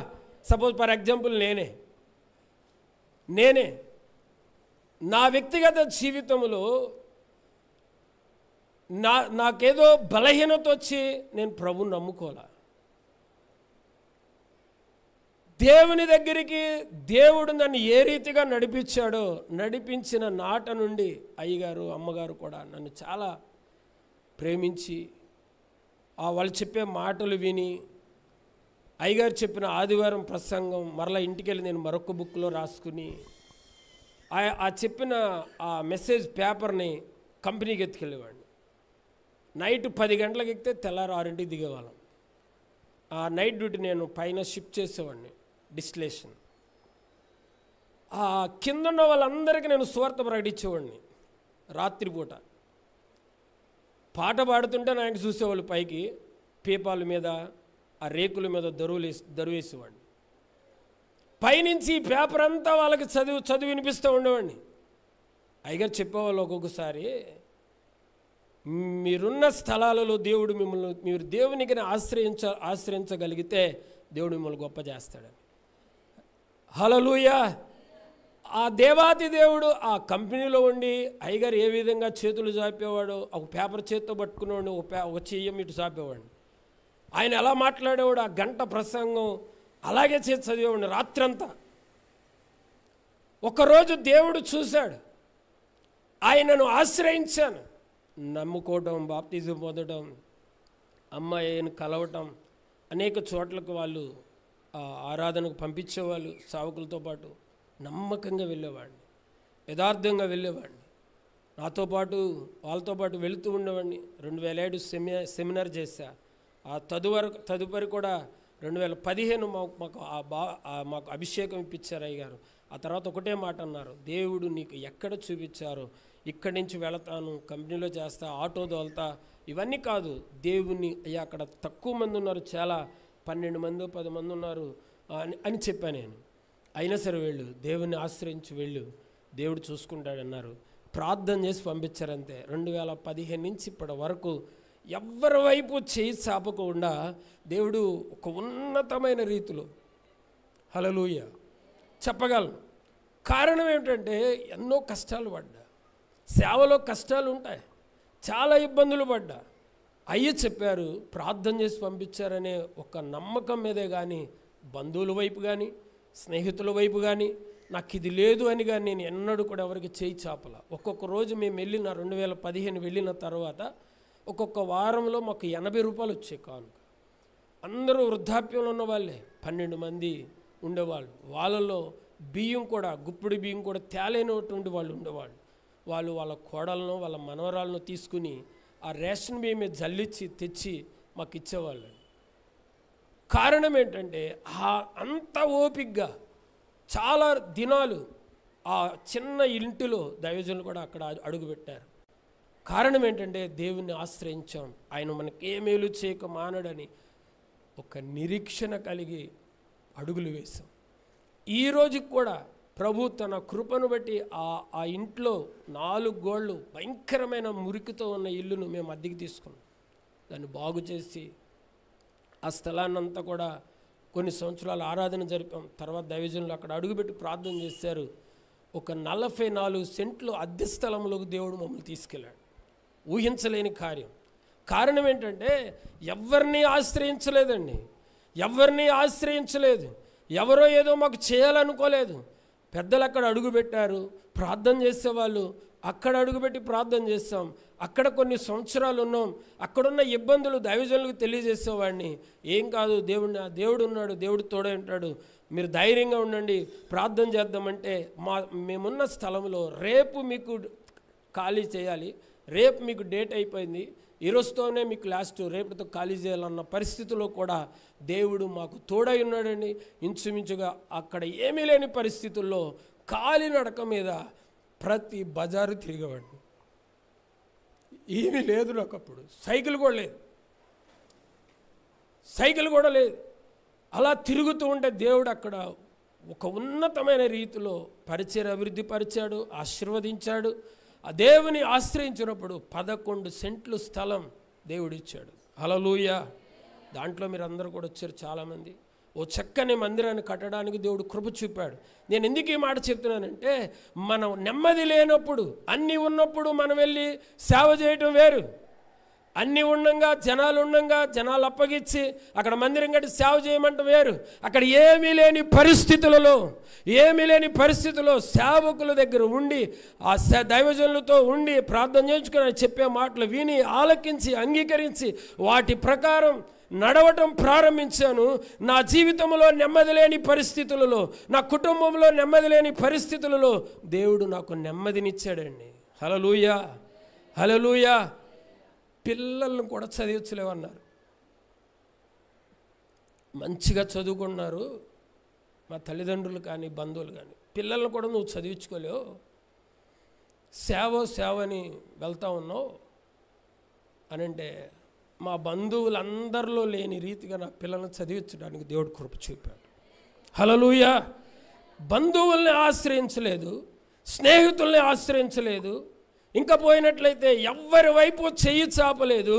సపోజ్ ఫర్ ఎగ్జాంపుల్ నేనే నా వ్యక్తిగత జీవితంలో నాకేదో బలహీనత వచ్చి నేను ప్రభువుని నమ్ముకోలే. దేవుని దగ్గరికి దేవుడు నన్ను ఏ రీతిగా నడిపించాడో, నడిపించిన నాట నుండి అయ్యగారు అమ్మగారు కూడా నన్ను చాలా ప్రేమించి వాళ్ళు చెప్పే మాటలు విని, అయ్యగారు చెప్పిన ఆదివారం ప్రసంగం మరలా ఇంటికి వెళ్ళి నేను మరొక బుక్లో రాసుకుని ఆ చెప్పిన ఆ మెసేజ్ పేపర్ని కంపెనీకి ఎత్తుకెళ్ళేవాడిని. నైట్ 10 గంటలకు ఎక్కితే తెల్లారు 6ంటికి దిగేవాళ్ళం. ఆ నైట్ డ్యూటీ నేను పైన షిఫ్ట్ చేసేవాడిని, డిస్టిలేషన్. ఆ కింద ఉన్న వాళ్ళందరికీ నేను సువార్త ప్రకటించేవాడిని. రాత్రిపూట పాట పాడుతుంటే నాకు చూసేవాళ్ళు పైకి పీపాల మీద, ఆ రేకుల మీద దరువేసేవాడిని. పైనుంచి ఈ పేపర్ అంతా వాళ్ళకి చదివి వినిపిస్తూ ఉండేవాడిని. అయ్యగారు చెప్పేవాళ్ళు ఒక్కొక్కసారి, మీరున్న స్థలాలలో దేవుడు మీరు దేవునికి ఆశ్రయించగలిగితే దేవుడు మిమ్మల్ని గొప్ప చేస్తాడని. హల్లెలూయా. ఆ దేవాది దేవుడు ఆ కంపెనీలో ఉండి అయ్యగారు ఏ విధంగా చేతులు చాపేవాడు, ఒక పేపర్ చేత్తో పట్టుకునేవాడు, ఒక చెయ్యం ఇటు చాపేవాడిని. ఆయన ఎలా మాట్లాడేవాడు, ఆ గంట ప్రసంగం అలాగే చేసి చదివేవాడిని రాత్రంతా. ఒకరోజు దేవుడు చూశాడు, ఆయనను ఆశ్రయించాను, నమ్ముకోవటం, బాప్తిజం పొందడం, అమ్మాయిని కలవటం, అనేక చోట్లకు వాళ్ళు ఆరాధనకు పంపించేవాళ్ళు సేవకులతో పాటు. నమ్మకంగా వెళ్ళేవాడిని, యథార్థంగా వెళ్ళేవాడిని. నాతో పాటు వాళ్ళతో పాటు వెళుతూ ఉండేవాడిని. 2007 సెమినార్ చేశా. ఆ తదుపరి కూడా 2015 మాకు అభిషేకం ఇప్పించారు అయ్యగారు. ఆ తర్వాత ఒకటే మాట అన్నారు, దేవుడు నీకు ఎక్కడ చూపించారో ఇక్కడి నుంచి వెళతాను, కంపెనీలో చేస్తా, ఆటో తోలుతా, ఇవన్నీ కాదు. దేవుణ్ణి అయ్యా అక్కడ తక్కువ మంది ఉన్నారు, చాలా 12 మంది 10 మంది ఉన్నారు అని చెప్పాను నేను. అయినా సరే వెళ్ళు, దేవుణ్ణి ఆశ్రయించి వెళ్ళు, దేవుడు చూసుకుంటాడన్నారు. ప్రార్థన చేసి పంపించారంతే. 2015 నుంచి ఇప్పటి వరకు ఎవరి వైపు చేయి చాపకుండా దేవుడు ఒక ఉన్నతమైన రీతిలో హల్లెలూయా చెప్పగలను. కారణం ఏమిటంటే ఎన్నో కష్టాలు పడ్డా, సేవలో కష్టాలు ఉంటాయి, చాలా ఇబ్బందులు పడ్డా. అయ్యి చెప్పారు, ప్రార్థన చేసి పంపించారనే ఒక నమ్మకం మీదే కానీ బంధువుల వైపు కానీ స్నేహితుల వైపు కానీ నాకు ఇది లేదు అని కానీ నేను ఎన్నడూ కూడా ఎవరికి చేయి చాపల. ఒక్కొక్క రోజు మేము వెళ్ళిన 2015 వెళ్ళిన తర్వాత ఒక్కొక్క వారంలో మాకు 80 రూపాయలు వచ్చాయి కానుక. అందరూ వృద్ధాప్యంలో ఉన్న వాళ్ళే, 12 మంది ఉండేవాళ్ళు. వాళ్ళలో బియ్యం కూడా, గుప్పిడి బియ్యం కూడా తేలైనటువంటి వాళ్ళు ఉండేవాళ్ళు. వాళ్ళు వాళ్ళ కోడలను వాళ్ళ మనవరాలను తీసుకుని ఆ రేషన్ బియ్యం మీద జల్లించి తెచ్చి మాకు ఇచ్చేవాళ్ళు. కారణం ఏంటంటే అంత ఓపికగా చాలా దినాలు ఆ చిన్న ఇంటిలో దైవజనులు కూడా అక్కడ అడుగుపెట్టారు. కారణం ఏంటంటే దేవుణ్ణి ఆశ్రయించాం, ఆయన మనకి ఏ మేలు చేయక మానడని ఒక నిరీక్షణ కలిగి అడుగులు వేశాం. ఈ రోజుకి కూడా ప్రభు తన కృపను బట్టి ఆ ఇంట్లో 4 గోళ్ళు భయంకరమైన మురికితో ఉన్న ఇల్లును మేము అద్దెకి తీసుకున్నాం. దాన్ని బాగు చేసి ఆ స్థలాన్నంతా కూడా కొన్ని సంవత్సరాలు ఆరాధన జరిపాం. తర్వాత దైవజనులు అక్కడ అడుగుపెట్టి ప్రార్థన చేశారు. ఒక 44 సెంట్లు అద్దె స్థలంలోకి దేవుడు మమ్మల్ని తీసుకెళ్ళాడు. ఊహించలేని కార్యం. కారణం ఏంటంటే ఎవరిని ఆశ్రయించలేదండి, ఎవరిని ఆశ్రయించలేదు, ఎవరో ఏదో మాకు చేయాలనుకోలేదు. పెద్దలు అక్కడ అడుగుపెట్టారు, ప్రార్థన చేసేవాళ్ళు, అక్కడ అడుగుపెట్టి ప్రార్థన చేస్తాం. అక్కడ కొన్ని సంవత్సరాలు ఉన్నాం. అక్కడున్న ఇబ్బందులు దైవజనులకు తెలియజేసేవాడిని. ఏం కాదు, దేవుడు ఉన్నాడు, దేవుడు తోడే ఉంటాడు, మీరు ధైర్యంగా ఉండండి, ప్రార్థన చేద్దామంటే మేమున్న స్థలంలో రేపు మీకు ఖాళీ చేయాలి, రేపు మీకు డేట్ అయిపోయింది, ఈరోజుతోనే మీకు లాస్ట్, రేపుతో ఖాళీ చేయాలన్న పరిస్థితిలో కూడా దేవుడు మాకు తోడై ఉన్నాడండి. ఇంచుమించుగా అక్కడ ఏమీ లేని పరిస్థితుల్లో కాలినడక మీద ప్రతి బజారు తిరిగేవాడిని. ఏమీ లేదు నాకు అప్పుడు, సైకిల్ కూడా లేదు. అలా తిరుగుతూ ఉంటే దేవుడు అక్కడ ఒక ఉన్నతమైన రీతిలో పరిచయం అభివృద్ధి పరిచాడు, ఆశీర్వదించాడు. ఆ దేవుని ఆశ్రయించినప్పుడు 11 సెంట్లు స్థలం దేవుడు ఇచ్చాడు. హల్లెలూయా. దాంట్లో మీరు అందరూ కూడా వచ్చారు చాలామంది. ఓ చక్కని మందిరాన్ని కట్టడానికి దేవుడు కృప చూపాడు. నేను ఎందుకు ఈ మాట చెప్తున్నానంటే, మనం నెమ్మది లేనప్పుడు, అన్నీ ఉన్నప్పుడు మనం వెళ్ళి సేవ చేయటం వేరు. అన్నీ ఉండంగా, జనాలు అప్పగించి అక్కడ మందిరం కట్టి సేవ చేయమంటే వేరు. అక్కడ ఏమీ లేని పరిస్థితుల్లో సేవకుల దగ్గర ఉండి, ఆ దైవజనులతో ఉండి ప్రార్థన చేయించుకొని చెప్పే మాటలు విని ఆలకించి అంగీకరించి వాటి ప్రకారం నడవటం ప్రారంభించాను. నా జీవితంలో నెమ్మది లేని పరిస్థితులలో, నా కుటుంబంలో నెమ్మది లేని పరిస్థితులలో దేవుడు నాకు నెమ్మదినిచ్చాడండి. హల్లెలూయా, హల్లెలూయా. పిల్లలను కూడా చదివించలేవన్నారు. మంచిగా చదువుకున్నారు మా తల్లిదండ్రులు కానీ బంధువులు కానీ, పిల్లలను కూడా నువ్వు చదివించుకోలేవు, సేవ అని వెళ్తా ఉన్నావు అని అంటే, మా బంధువులందరిలో లేని రీతిగా నా పిల్లలను చదివించడానికి దేవుడు కృప చూపాడు. హల్లెలూయా. బంధువుల్ని ఆశ్రయించలేదు, స్నేహితుల్ని ఆశ్రయించలేదు, ఇంకా పోయినట్లయితే ఎవ్వరి వైపు చెయ్యి చాపలేదు.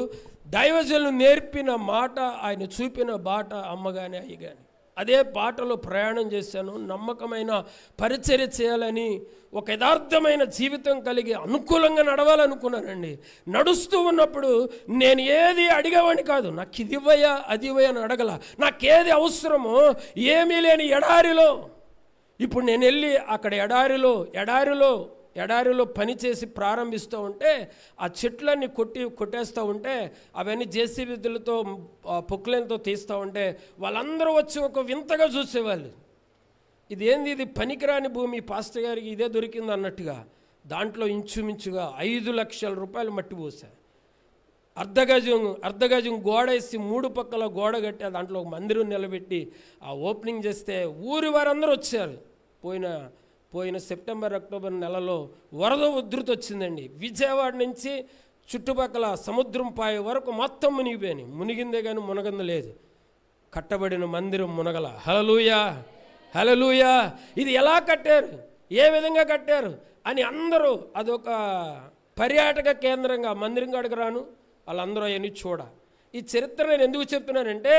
దైవజనులు నేర్పిన మాట, ఆయన చూపిన బాట, అమ్మగాని అయ్యి కానీ అదే బాటలో ప్రయాణం చేశాను. నమ్మకమైన పరిచర్య చేయాలని, ఒక యథార్థమైన జీవితం కలిగి అనుకూలంగా నడవాలనుకున్నానండి. నడుస్తూ ఉన్నప్పుడు నేను ఏది అడిగేవాడిని కాదు. నాకు ఇది ఇవ్వయా అది ఇవ్వయా అని అడగల. నాకేది అవసరమో ఏమీ లేని ఎడారిలో, ఇప్పుడు నేను వెళ్ళి అక్కడ ఎడారిలో పని చేసి ప్రారంభిస్తూ ఉంటే, ఆ చెట్లన్నీ కొట్టేస్తూ ఉంటే, అవన్నీ జేసీబీలతో పొక్కులతో తీస్తూ ఉంటే వాళ్ళందరూ వచ్చి ఒక వింతగా చూసేవాళ్ళు. ఇది పనికిరాని భూమి, పాస్టర్ గారికి ఇదే దొరికింది అన్నట్టుగా. దాంట్లో ఇంచుమించుగా 5 లక్షల రూపాయలు మట్టి పోసారు. అర్ధగజం గోడ వేసి 3 పక్కల గోడ కట్టి దాంట్లో ఒక మందిరం నిలబెట్టి ఆ ఓపెనింగ్ చేస్తే ఊరి వారందరూ వచ్చారు. పోయిన సెప్టెంబర్ అక్టోబర్ నెలలో వరద ఉధృతి వచ్చిందండి. విజయవాడ నుంచి చుట్టుపక్కల సముద్రం పాయ వరకు మొత్తం మునిగిపోయాయి. మునిగిందే కానీ మునగంద లేదు. కట్టబడిన మందిరం మునగల. హల్లెలూయా, హల్లెలూయా. ఇది ఎలా కట్టారు, ఏ విధంగా కట్టారు అని అందరూ, అదొక పర్యాటక కేంద్రంగా మందిరం కాడికి రాను వాళ్ళందరూ అవన్నీ చూడ. ఈ చరిత్ర నేను ఎందుకు చెప్తున్నానంటే,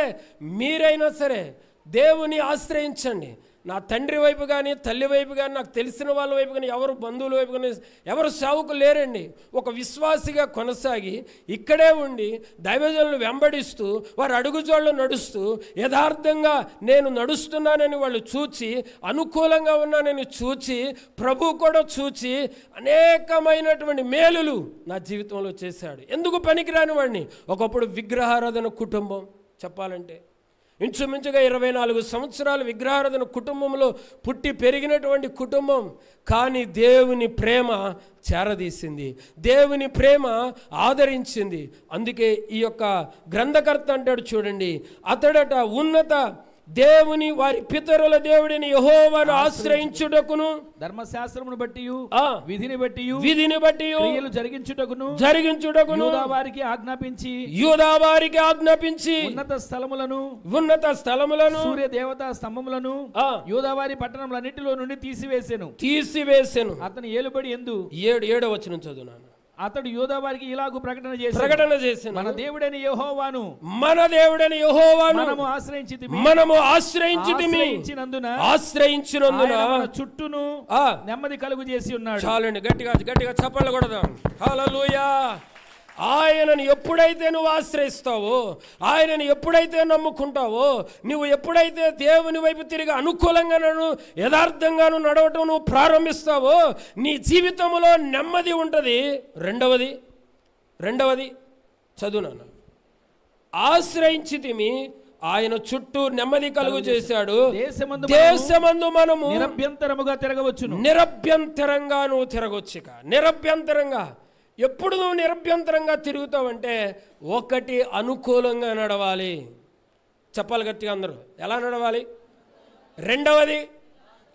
మీరైనా సరే దేవుని ఆశ్రయించండి. నా తండ్రి వైపు కానీ, తల్లి వైపు కానీ, నాకు తెలిసిన వాళ్ళ వైపు కానీ, ఎవరు బంధువుల వైపు కానీ ఎవరు సేవకులు లేరండి. ఒక విశ్వాసిగా కొనసాగి ఇక్కడే ఉండి దైవజనులను వెంబడిస్తూ, వారు అడుగుజోళ్ళు నడుస్తూ, యథార్థంగా నేను నడుస్తున్నానని వాళ్ళు చూచి, అనుకూలంగా ఉన్నానని చూచి, ప్రభు కూడా చూచి అనేకమైనటువంటి మేలులు నా జీవితంలో చేశాడు. ఎందుకు పనికిరాని వాడిని. ఒకప్పుడు విగ్రహారాధన కుటుంబం చెప్పాలంటే, ఇంచుమించుగా 24 సంవత్సరాలు విగ్రహారాధన కుటుంబంలో పుట్టి పెరిగినటువంటి కుటుంబం. కానీ దేవుని ప్రేమ చేరదీసింది, దేవుని ప్రేమ ఆదరించింది. అందుకే ఈ యొక్క గ్రంథకర్త అంటాడు చూడండి, అతడట ఉన్నత దేవుని, వారి పితరుల దేవుడిని యెహోవాను ఆశ్రయించుటకును,
ధర్మశాస్త్రమును బట్టి విధిని బట్టి క్రియలు జరిగించుటకును యూదావారికి ఆజ్ఞాపించి ఉన్నత స్థలములను సూర్య దేవతా స్తంభములను యూదావారి పట్టణములన్నిటిలో నుండి తీసివేసెను. అతని ఏలుబడి యందు 7వ వచనం చదువునాను. అతడు యూదావారికి ఇలాగు ప్రకటన చేశాను, మన దేవుడైన యెహోవాను మనము ఆశ్రయించినందున చుట్టూను నెమ్మది కలుగు చేసి ఉన్నాడు.
చాలండి, గట్టిగా చప్పట్లు కొడదాం. హల్లెలూయా. ఆయనను ఎప్పుడైతే నువ్వు ఆశ్రయిస్తావో, ఆయనను ఎప్పుడైతే నమ్ముకుంటావో, నువ్వు ఎప్పుడైతే దేవుని వైపు తిరిగి అనుకూలంగాను యథార్థంగాను నడవటం నువ్వు ప్రారంభిస్తావో, నీ జీవితంలో నెమ్మది ఉంటుంది. రెండవది చదువునాను. ఆశ్రయించితిమి, ఆయన చుట్టూ నెమ్మది కలుగు చేశాడు.
దేశమందు మనము నిరభ్యంతరముగా తిరగవచ్చును.
నిరభ్యంతరంగా నువ్వు తిరగొచ్చు. నిరభ్యంతరంగా ఎప్పుడు నువ్వు నిరభ్యంతరంగా తిరుగుతావంటే ఒకటి అనుకూలంగా నడవాలి. చెప్పాలి గట్టిగా అందరూ. ఎలా నడవాలి? రెండవది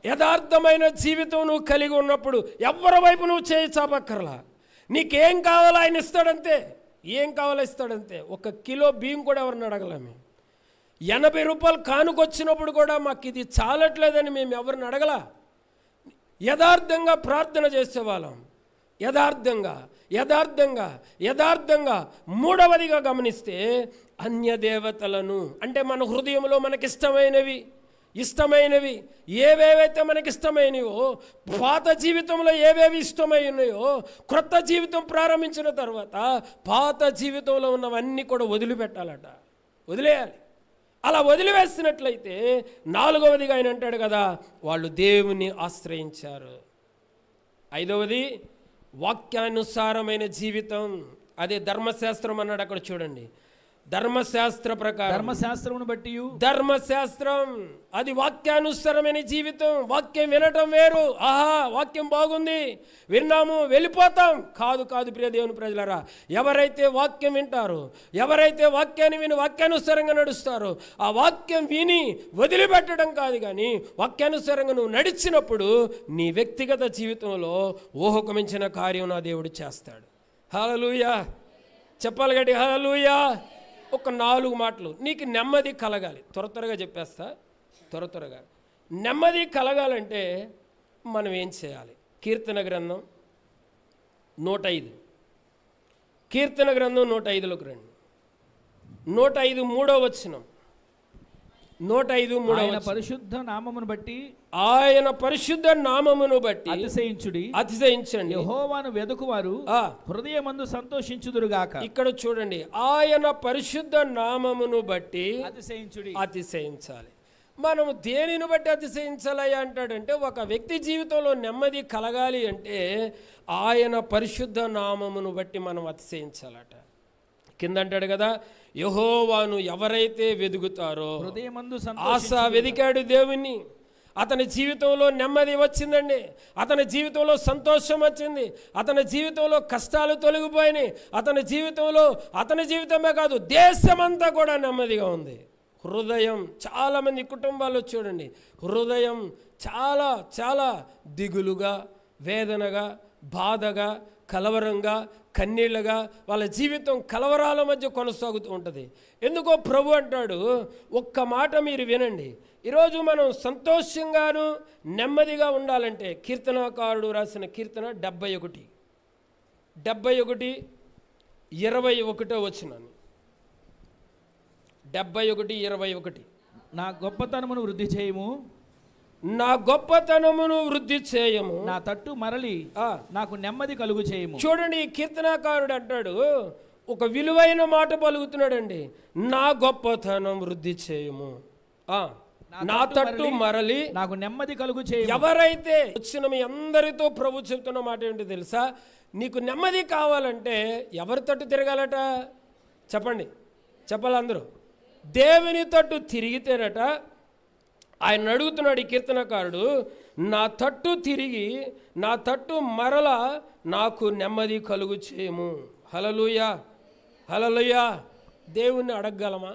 యథార్థమైన జీవితం నువ్వు కలిగి ఉన్నప్పుడు ఎవరి వైపు నువ్వు చేయి చాపక్కర్లా. నీకేం కావాలో ఆయన ఇస్తాడంతే. ఏం కావాలో ఇస్తాడంతే. 1 కిలో బియ్యం కూడా ఎవరిని అడగలేము. 80 రూపాయలు కానుకొచ్చినప్పుడు కూడా మాకు ఇది చాలట్లేదని మేము ఎవరిని అడగలా. యథార్థంగా ప్రార్థన చేసేవాళ్ళం. యథార్థంగా యథార్థంగా యథార్థంగా. మూడవదిగా గమనిస్తే అన్య దేవతలను, అంటే మన హృదయంలో మనకిష్టమైనవి ఏవేవైతే మనకిష్టమైనవో, పాత జీవితంలో ఏవేవి ఇష్టమైనాయో, క్రొత్త జీవితం ప్రారంభించిన తర్వాత పాత జీవితంలో ఉన్నవన్నీ కూడా వదిలిపెట్టాలట. వదిలేయాలి. అలా వదిలివేసినట్లయితే 4వదిగా ఆయన అంటాడు కదా, వాళ్ళు దేవుని ఆశ్రయించారు. 5వది వాక్యానుసారమైన జీవితం. అదే ధర్మశాస్త్రం అన్నాడు అక్కడ చూడండి. ధర్మశాస్త్ర ప్రకారం,
ధర్మశాస్త్రమును బట్టి,
ధర్మశాస్త్రం అది వాక్యానుసారమైన జీవితం. వాక్యం వినటం వేరు. ఆహా వాక్యం బాగుంది, విన్నాము, వెళ్ళిపోతాం. కాదు ప్రియ దేవుని ప్రజలారా, ఎవరైతే వాక్యం వింటారో, ఎవరైతే వాక్యాన్ని విని వాక్యానుసారంగా నడుస్తారో, ఆ వాక్యం విని వదిలిపెట్టడం కాదు, కానీ వాక్యానుసారంగా నువ్వు నడిచినప్పుడు నీ వ్యక్తిగత జీవితంలో ఊహకు మించిన కార్యం నా దేవుడు చేస్తాడు. హల్లెలూయా. చెప్పాలి గట్టి హల్లెలూయా. ఒక 4 మాటలు. నీకు నెమ్మది కలగాలి. త్వరగా చెప్పేస్తా. త్వరగా నెమ్మది కలగాలంటే మనం ఏం చేయాలి? కీర్తన గ్రంథం 105. కీర్తన గ్రంథం 105లోకి రండి. 105 3వ వచనం. 105 3వ వచనం.
పరిశుద్ధ నామమును బట్టి,
ఆయన పరిశుద్ధ నామమును బట్టి
అతిశయించండి. యెహోవాను వెదుకువారు హృదయమందు సంతోషించుదురుగాక.
ఇక్కడ చూడండి, ఆయన పరిశుద్ధ నామమును బట్టి అతిశయించాలి. మనము దేనిని బట్టి అతిశయించాలయ్యా అంటాడంటే, ఒక వ్యక్తి జీవితంలో నెమ్మది కలగాలి అంటే ఆయన పరిశుద్ధ నామమును బట్టి మనం అతిశయించాలట. కింద అంటాడు కదా, యెహోవాను ఎవరైతే వెదుగుతారో, ఆసా వెదికాడు దేవుణ్ణి, అతని జీవితంలో నెమ్మది వచ్చిందండి, అతని జీవితంలో సంతోషం వచ్చింది, అతని జీవితంలో కష్టాలు తొలగిపోయినాయి, అతని జీవితమే కాదు దేశమంతా కూడా నెమ్మదిగా ఉంది. హృదయం, చాలామంది కుటుంబాల్లో చూడండి, హృదయం చాలా చాలా దిగులుగా, వేదనగా, బాధగా, కలవరంగా, కన్నీళ్ళగా, వాళ్ళ జీవితం కలవరాల మధ్య కొనసాగుతూ ఉంటుంది. ఎందుకో ప్రభు అంటాడు, ఒక్క మాట మీరు వినండి. ఈరోజు మనం సంతోషంగాను నెమ్మదిగా ఉండాలంటే కీర్తనకారుడు రాసిన కీర్తన 71:21 వచనాన్ని. 71:21.
నా గొప్పతనమును వృద్ధి చేయము,
నా
తట్టు మరలి నాకు నెమ్మది కలుగు చేయము.
చూడండి, ఈ కీర్తనాకారుడు అంటాడు, ఒక విలువైన మాట పలుకుతున్నాడండి. నా గొప్పతనం వృద్ధి చేయము, నా తట్టు మరలి
నాకు నెమ్మది కలుగు చేయము.
ఎవరైతే వచ్చిన మీ అందరితో ప్రభు చెప్తున్న మాట ఏంటి తెలుసా? నీకు నెమ్మది కావాలంటే ఎవరి తట్టు తిరగాలట? చెప్పాలి అందరూ. దేవుని తట్టు తిరిగితేనట. ఆయన అడుగుతున్నాడు ఈ కీర్తనకారుడు, నా తట్టు తిరిగి, నా తట్టు మరల నాకు నెమ్మది కలుగు చేయము. హల్లెలూయా, హల్లెలూయా. దేవుణ్ణి అడగగలమా?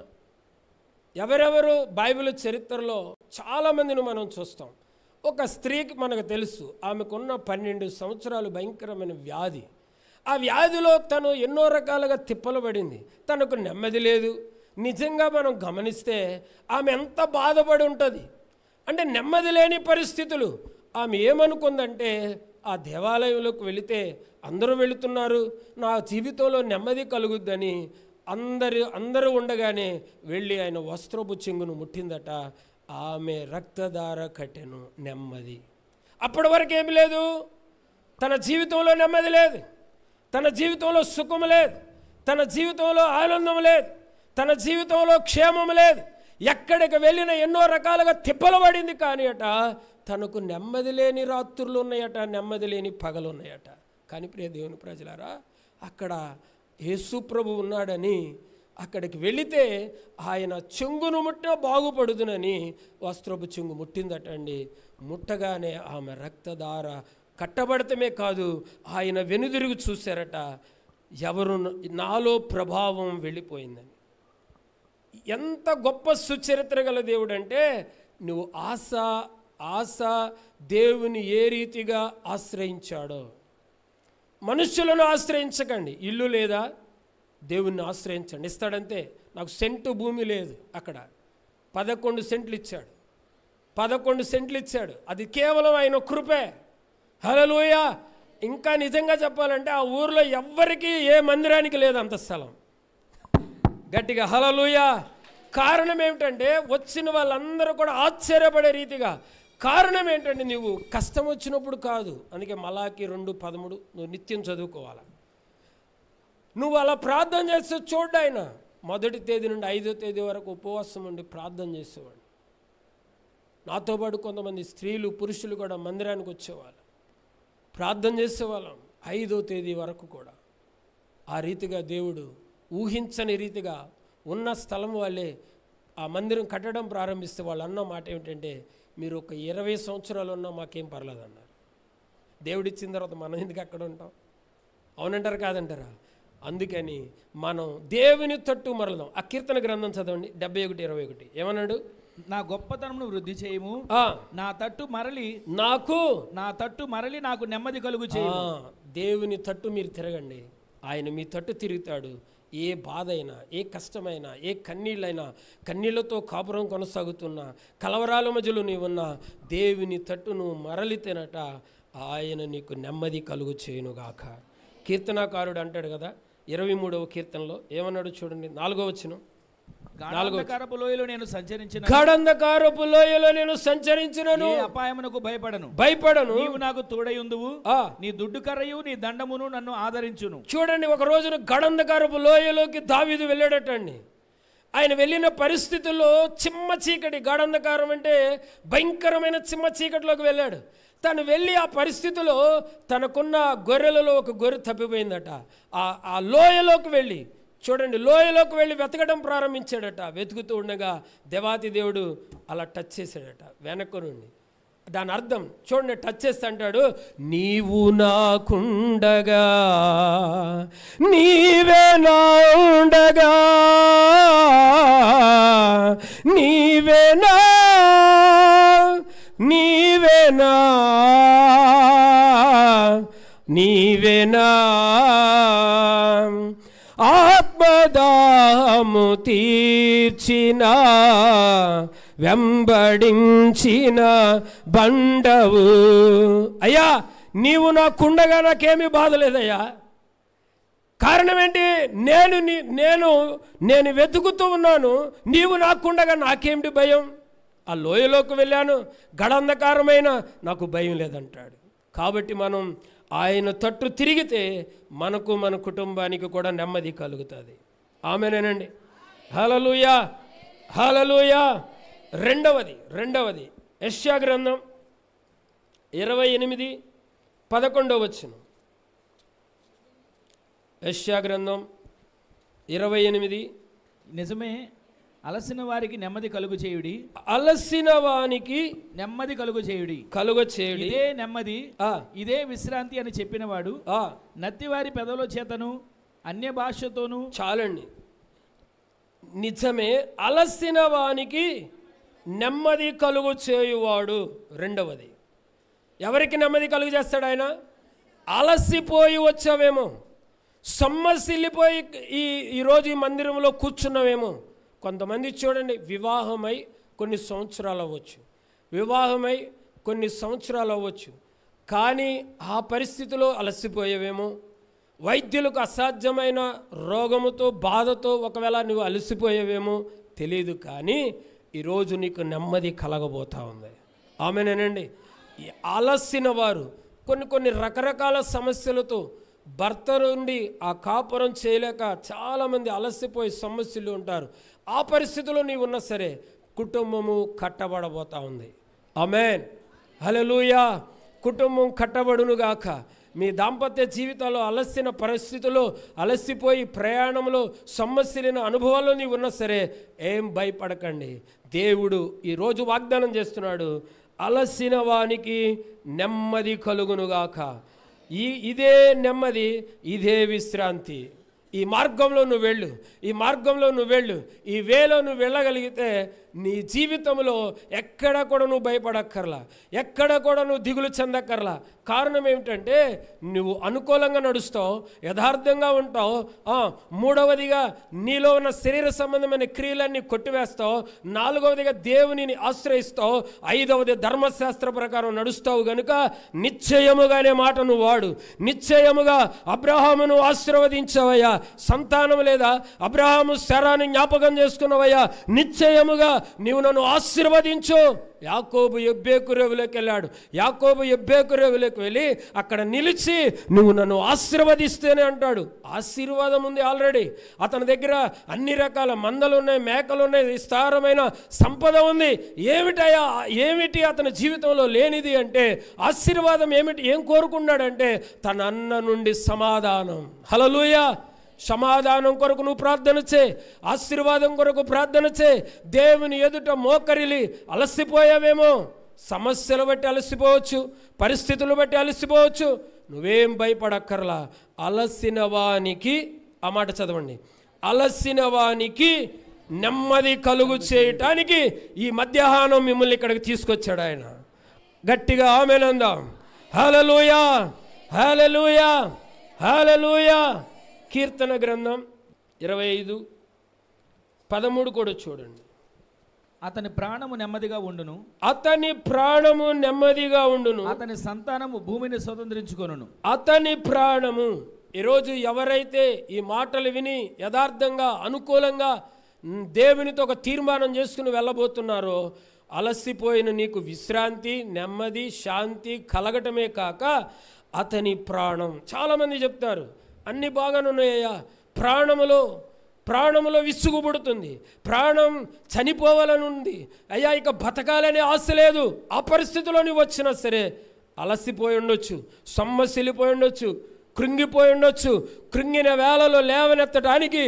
ఎవరెవరు బైబిల్ చరిత్రలో చాలామందిని మనం చూస్తాం. ఒక స్త్రీకి మనకు తెలుసు, ఆమెకున్న 12 సంవత్సరాలు భయంకరమైన వ్యాధి. ఆ వ్యాధిలో తను ఎన్నో రకాలుగా తిప్పలు పడింది, తనకు నెమ్మది లేదు. నిజంగా మనం గమనిస్తే ఆమె ఎంత బాధపడి ఉంటుంది అంటే, నెమ్మది లేని పరిస్థితులు. ఆమె ఏమనుకుందంటే, ఆ దేవాలయంలోకి వెళితే అందరూ వెళుతున్నారు, నా జీవితంలో నెమ్మది కలుగుద్దని అందరూ ఉండగానే వెళ్ళి ఆయన వస్త్రపు చెంగును ముట్టిందట. ఆమె రక్తధార కట్టెను, నెమ్మది. అప్పటి వరకు ఏమి లేదు, తన జీవితంలో నెమ్మది లేదు, తన జీవితంలో సుఖం లేదు, తన జీవితంలో ఆనందం లేదు, తన జీవితంలో క్షేమం లేదు. ఎక్కడికి వెళ్ళిన ఎన్నో రకాలుగా తిప్పలు పడింది, కానీ అట తనకు నెమ్మది లేని రాత్రులు ఉన్నాయట, నెమ్మది లేని పగలు ఉన్నాయట. కానీ ప్రియ దేవుని ప్రజలారా, అక్కడ యేసు ప్రభు ఉన్నాడని అక్కడికి వెళితే ఆయన చెంగును ముట్టిన బాగుపడుదునని వస్త్రపు చెంగు ముట్టిందట అండి. ముట్టగానే ఆమె రక్తధార కట్టబడటమే కాదు, ఆయన వెనుదిరుగు చూశారట, ఎవరు నాలో ప్రభావం వెళ్ళిపోయిందని. ఎంత గొప్ప సుచరిత్ర గల దేవుడు అంటే, నువ్వు ఆశ దేవుని ఏ రీతిగా ఆశ్రయించాడో. మనుషులను ఆశ్రయించకండి. ఇల్లు లేదా, దేవుణ్ణి ఆశ్రయించండి, ఇస్తాడంతే. నాకు సెంటు భూమి లేదు, అక్కడ 11 సెంట్లు ఇచ్చాడు, 11 సెంట్లు ఇచ్చాడు. అది కేవలం ఆయన కృపే. హల్లెలూయా. ఇంకా నిజంగా చెప్పాలంటే ఆ ఊర్లో ఎవ్వరికీ ఏ మందిరానికి లేదు అంత స్థలం. గట్టిగా హల్లెలూయా. కారణం ఏమిటంటే, వచ్చిన వాళ్ళందరూ కూడా ఆశ్చర్యపడే రీతిగా. కారణం ఏంటంటే, నువ్వు కష్టం వచ్చినప్పుడు కాదు. అందుకే మలాకి 2:13 నువ్వు నిత్యం చదువుకోవాలి. నువ్వు అలా ప్రార్థన చేస్తే చూడ్డు, ఆయన 1వ తేదీ నుండి 5వ తేదీ వరకు ఉపవాసం ఉండి ప్రార్థన చేసేవాడు. నాతో పాటు కొంతమంది స్త్రీలు పురుషులు కూడా మందిరానికి వచ్చేవాళ్ళు, ప్రార్థన చేసేవాళ్ళం 5వ తేదీ వరకు కూడా. ఆ రీతిగా దేవుడు ఊహించని రీతిగా ఉన్న స్థలం వాళ్ళే ఆ మందిరం కట్టడం ప్రారంభిస్తే వాళ్ళు అన్న మాట ఏమిటంటే, మీరు ఒక 20 సంవత్సరాలు ఉన్నా మాకేం పర్లేదు అన్నారు. దేవుడిచ్చిన తర్వాత మనం ఎందుకు అక్కడ ఉంటాం? అవునంటారు కాదంటారా? అందుకని మనం దేవుని తట్టు మరలదాం. ఆ కీర్తన గ్రంథం చదవండి 71:21. ఏమన్నాడు?
నా గొప్పతనమును వృద్ధి చేయము, నా తట్టు మరలి నాకు నెమ్మది కలుగు చేయము.
దేవుని తట్టు మీరు తిరగండి, ఆయన మీ తట్టు తిరుగుతాడు. ఏ బాధ అయినా, ఏ కష్టమైనా, ఏ కన్నీళ్ళైనా, కన్నీళ్లతో కాపురం కొనసాగుతున్నా, కలవరాల మధ్యలో నీవున్నా, దేవుని తట్టు నువ్వు మరలితేనట ఆయన నీకు నెమ్మది కలుగు చేయునుగాక. కీర్తనాకారుడు అంటాడు కదా 23వ కీర్తనలో ఏమన్నాడు చూడండి, 4వ వచనం.
గాఢంధకారపు లోయలో నేను సంచరించినను అపాయమునకు భయపడను. నీవు నాకు తోడయుందువు, నీ దుడ్డు కర్రయు నీ దండమును నన్ను ఆదరించును.
చూడండి, ఒక రోజున గాఢంధకారపు లోయలోకి దావీదు వెళ్ళాడటండి. ఆయన వెళ్ళిన పరిస్థితుల్లో చిమ్మ చీకటి, గాఢంధకారం అంటే భయంకరమైన చిమ్మ చీకటిలోకి వెళ్ళాడు. తను వెళ్ళి ఆ పరిస్థితిలో తనకున్న గొర్రెలలో ఒక గొర్రె తప్పిపోయిందట. ఆ లోయలోకి వెళ్ళి చూడండి, లోయలోకి వెళ్ళి వెతకడం ప్రారంభించాడట. వెతుకుతూ ఉండగా దేవాతి దేవుడు అలా టచ్ చేశాడట వెనక్కు నుండి. దాని అర్థం చూడండి, టచ్ చేస్తే అంటాడు, నీవు నాకుండగా, నీవే నా ఉండగా, నీవేనా ఆత్మదాహము తీర్చిన వెంబడించిన బండవు. అయ్యా, నీవు నాకుండగా నాకేమీ బాధ లేదయ్యా. కారణం ఏంటి? నేను వెతుకుతూ ఉన్నాను, నీవు నాకుండగా నాకేమిటి భయం? ఆ లోయలోకి వెళ్ళాను, గడంధకారమైన నాకు భయం లేదంటాడు. కాబట్టి మనం ఆయన తట్టు తిరిగితే మనకు మన కుటుంబానికి కూడా నెమ్మది కలుగుతుంది. ఆమేనేనండి. హల్లెలూయా, హల్లెలూయా. రెండవది యెషయా గ్రంథం 28:11 వచనం. యెషయా గ్రంథం 28.
నిజమే, అలసిన వారికి నెమ్మది కలుగు చేయుడి,
అలసిన వానికి
నెమ్మది కలుగు చేయుడి, ఇదే నెమ్మది, ఇదే విశ్రాంతి అని చెప్పినవాడు నత్తివారి పెదవుల చేతను అన్య భాషతోను. చాలండి, నిజమే, అలసిన వానికి నెమ్మది కలుగు చేయువాడు. రెండవది, ఎవరికి నెమ్మది కలుగు చేస్తాడు ఆయన? అలసిపోయి వచ్చావేమో, సొమ్మసిల్లిపోయి ఈరోజు ఈ మందిరంలో కూర్చున్నావేమో. కొంతమంది చూడండి, వివాహమై కొన్ని సంవత్సరాలు అవ్వచ్చు, వివాహమై కొన్ని సంవత్సరాలు అవ్వచ్చు, కానీ ఆ పరిస్థితిలో అలసిపోయేవేమో. వైద్యులకు అసాధ్యమైన రోగముతో బాధతో ఒకవేళ నువ్వు అలసిపోయేవేమో తెలియదు, కానీ ఈరోజు నీకు నెమ్మది కలగబోతా ఉంది. ఆమెనేనండి. అలసిన వారు కొన్ని రకరకాల సమస్యలతో భర్త నుండి ఆ కాపురం చేయలేక చాలామంది అలసిపోయి సమస్యలు ఉంటారు. ఆ పరిస్థితిలో నీవు ఉన్నా సరే కుటుంబము కట్టబడబోతా ఉంది. ఆమేన్, హల్లెలూయా. కుటుంబం కట్టబడునుగాక.
మీ దాంపత్య జీవితాల్లో అలసిన పరిస్థితుల్లో, అలసిపోయి ప్రయాణంలో సమస్యలైన అనుభవాల్లో నీవు ఉన్నా సరే ఏం భయపడకండి. దేవుడు ఈరోజు వాగ్దానం చేస్తున్నాడు, అలసిన వానికి నెమ్మది కలుగునుగాక. ఇదే నెమ్మది, ఇదే విశ్రాంతి. ఈ మార్గంలో నువ్వు వెళ్ళు, ఈ మార్గంలో నువ్వు వెళ్ళు, ఈ వేలో నువ్వు వెళ్ళగలిగితే నీ జీవితంలో ఎక్కడ కూడా నువ్వు భయపడక్కర్లా, ఎక్కడ కూడా నువ్వు దిగులు చెందక్కర్లా. కారణం ఏమిటంటే నువ్వు అనుకూలంగా నడుస్తావు, యథార్థంగా ఉంటావు. మూడవదిగా నీలో ఉన్న శరీర సంబంధమైన క్రియలన్నీ కొట్టివేస్తావు. నాలుగవదిగా దేవునిని ఆశ్రయిస్తావు. ఐదవది ధర్మశాస్త్ర ప్రకారం నడుస్తావు. గనుక నిశ్చయముగానే మాట నువ్వు వాడు. నిశ్చయముగా అబ్రహామును ఆశీర్వదించవయ్యా, సంతానం లేదా? అబ్రహాము శారాని జ్ఞాపకం చేసుకున్నవయ్యా, నిశ్చయముగా నీవు నన్ను ఆశీర్వదించు. యాకోబు ఎబ్బేకు రేవులోకి వెళ్ళాడు. యాకోబు ఎబ్బేకు రేవులోకి వెళ్ళి అక్కడ నిలిచి నువ్వు నన్ను ఆశీర్వదిస్తేనే అంటాడు. ఆశీర్వాదం ఉంది ఆల్రెడీ. అతని దగ్గర అన్ని రకాల మందలు ఉన్నాయి, మేకలు ఉన్నాయి, విస్తారమైన సంపద ఉంది. ఏమిటి అతని జీవితంలో లేనిది అంటే ఆశీర్వాదం ఏమిటి? ఏం కోరుకున్నాడంటే తన అన్న నుండి సమాధానం. హల్లెలూయా. సమాధానం కొరకు నువ్వు ప్రార్థన చే, ఆశీర్వాదం కొరకు ప్రార్థన చే. దేవుని ఎదుట మోకరిలి. అలసిపోయావేమో, సమస్యలు బట్టి అలసిపోవచ్చు, పరిస్థితులు బట్టి అలసిపోవచ్చు. నువ్వేం భయపడక్కర్లా. అలసిన వానికి, ఆ మాట చదవండి, అలసిన వానికి నెమ్మది కలుగు చేయటానికి ఈ మధ్యాహ్నం మిమ్మల్ని ఇక్కడికి తీసుకొచ్చాడు ఆయన. గట్టిగా ఆమేన్ అందాం. హల్లెలూయా, హల్లెలూయా, హల్లెలూయా. కీర్తన గ్రంథం 25:13 కూడా చూడండి.
అతని ప్రాణము నెమ్మదిగా ఉండును,
అతని ప్రాణము నెమ్మదిగా ఉండును,
అతని సంతానము భూమిని స్వతంత్రించుకొనును. అతని
ప్రాణము. ఈరోజు ఎవరైతే ఈ మాటలు విని యథార్థంగా అనుకూలంగా దేవునితో ఒక తీర్మానం చేసుకుని వెళ్ళబోతున్నారో, అలసిపోయిన నీకు విశ్రాంతి, నెమ్మది, శాంతి కలగటమే కాక అతని ప్రాణం. చాలామంది చెప్తారు అన్నీ బాగానున్నాయ్యా, ప్రాణములో విసుగుబడుతుంది, ప్రాణం చనిపోవాలని ఉంది, అయ్యా ఇక బతకాలనే ఆశ లేదు. ఆ పరిస్థితిలో నువ్వు వచ్చినా సరే అలసిపోయి ఉండొచ్చు, సొమ్మసిల్లిపోయి ఉండొచ్చు, కృంగిపోయి ఉండొచ్చు. కృంగిన వేళలో లేవనెత్తడానికి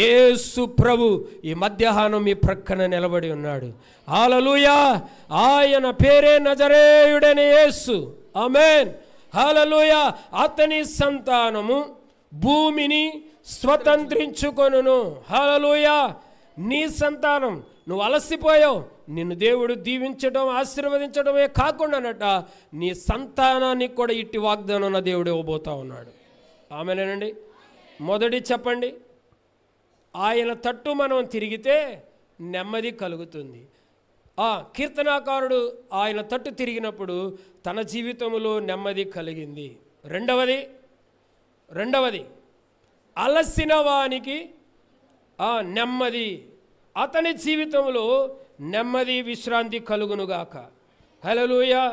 యేసు ప్రభు ఈ మధ్యాహ్నం మీ ప్రక్కన నిలబడి ఉన్నాడు. హల్లెలూయా. ఆయన పేరే నజరేయుడైన యేసు. ఆమేన్. హల్లెలూయా. అతని సంతానము భూమిని స్వతంత్రించుకొనును. హల్లెలూయా. నీ సంతానం, నువ్వు అలసిపోయావు, నిన్ను దేవుడు దీవించడం, ఆశీర్వదించడమే కాకుండానట నీ సంతానానికి కూడా ఇట్టి వాగ్దానం దేవుడు ఇవ్వబోతా ఉన్నాడు. ఆమేనేనండి. మొదటి చెప్పండి, ఆయన తట్టు మనం తిరిగితే నెమ్మది కలుగుతుంది. కీర్తనాకారుడు ఆయన తట్టు తిరిగినప్పుడు తన జీవితంలో నెమ్మది కలిగింది. రెండవది అలసిన వానికి నెమ్మది, అతని జీవితంలో నెమ్మది, విశ్రాంతి కలుగునుగాక. హల్లెలూయా,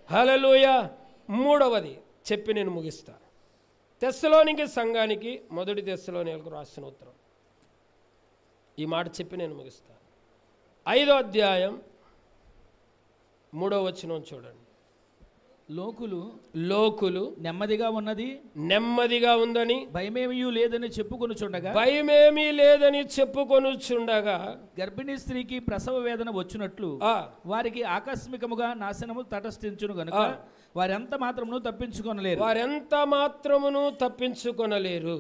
హల్లెలూయా. మూడవది చెప్పి నేను ముగిస్తా. తెస్సలోనికే సంఘానికి మొదటి తెస్సలోనికలకు రాసిన ఉత్తరం, ఈ మాట చెప్పి నేను ముగిస్తా. 5వ అధ్యాయం 3వ వచనం చూడండి. లోకులు నెమ్మదిగా ఉందని
భయమేమీ లేదని చెప్పుకొనుచుండగా గర్భిణీ స్త్రీకి ప్రసవ వేదన వచ్చినట్లు వారికి ఆకస్మికముగా నాశనము తటస్థించును గనుక వారెంత మాత్రమును తప్పించుకొనలేరు.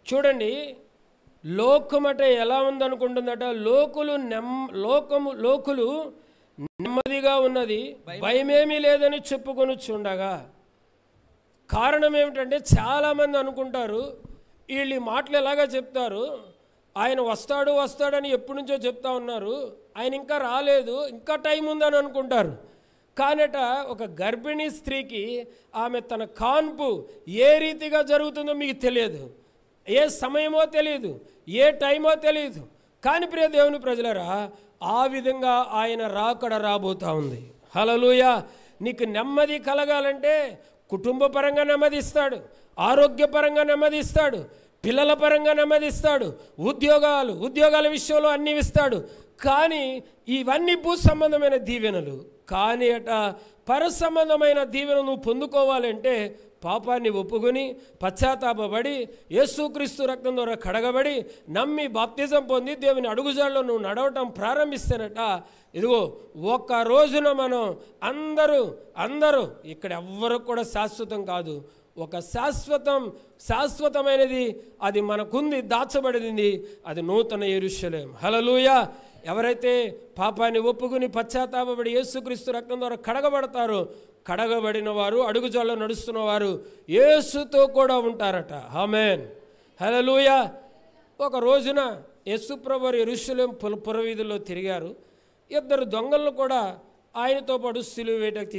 చూడండి, లోకమట ఎలా ఉందనుకుంటుందట, లోకులు నెమ్మదిగా ఉన్నది, భయమేమీ లేదని చెప్పుకొనుచుండగా. కారణం ఏమిటంటే చాలామంది అనుకుంటారు, వీళ్ళు ఈ మాటలు ఎలాగా చెప్తారు, ఆయన వస్తాడని ఎప్పటి నుంచో చెప్తా ఉన్నారు, ఆయన ఇంకా రాలేదు, ఇంకా టైం ఉందని అనుకుంటారు. కానట ఒక గర్భిణీ స్త్రీకి ఆమె తన కాన్పు ఏ రీతిగా జరుగుతుందో మీకు తెలియదు, ఏ సమయమో తెలియదు, ఏ టైమో తెలియదు. కానీ ప్రియ దేవుని ప్రజలరా, ఆ విధంగా ఆయన రాకడ రాబోతా ఉంది. హల్లెలూయా. నీకు నెమ్మది కలగాలంటే కుటుంబ పరంగా నెమ్మదిస్తాడు, ఆరోగ్యపరంగా నెమ్మదిస్తాడు, పిల్లల పరంగా నెమ్మదిస్తాడు, ఉద్యోగాల విషయంలో అన్నీ ఇస్తాడు. కానీ ఇవన్నీ భూ సంబంధమైన దీవెనలు. కానీ అట
పరసంబంధమైన దీవెన నువ్వు పొందుకోవాలంటే పాపాన్ని ఒప్పుకొని పశ్చాత్తాపడి యేసుక్రీస్తు రక్తం ద్వారా కడగబడి నమ్మి బాప్తిజం పొంది దేవుని అడుగుజాడలో నువ్వు నడవటం ప్రారంభిస్తేనట, ఇదిగో ఒక్క రోజున మనం అందరూ ఇక్కడ ఎవ్వరు కూడా శాశ్వతం కాదు, ఒక శాశ్వతమైనది అది మనకుంది, దాచబడింది, అది నూతన యెరూషలేము. హల్లెలూయా. ఎవరైతే పాపాన్ని ఒప్పుకుని పశ్చాత్తాపడి యేసుక్రీస్తు రక్తం ద్వారా కడగబడతారో, కడగబడిన వారు అడుగుజాడలో నడుస్తున్న వారు యేసుతో కూడా ఉంటారట. ఆమేన్. హల్లెలూయా. ఒక రోజున యేసుప్రభు యెరూషలేము పురవీధుల్లో తిరిగారు. ఇద్దరు దొంగలను కూడా ఆయనతో పాటు సిలువ వేటకు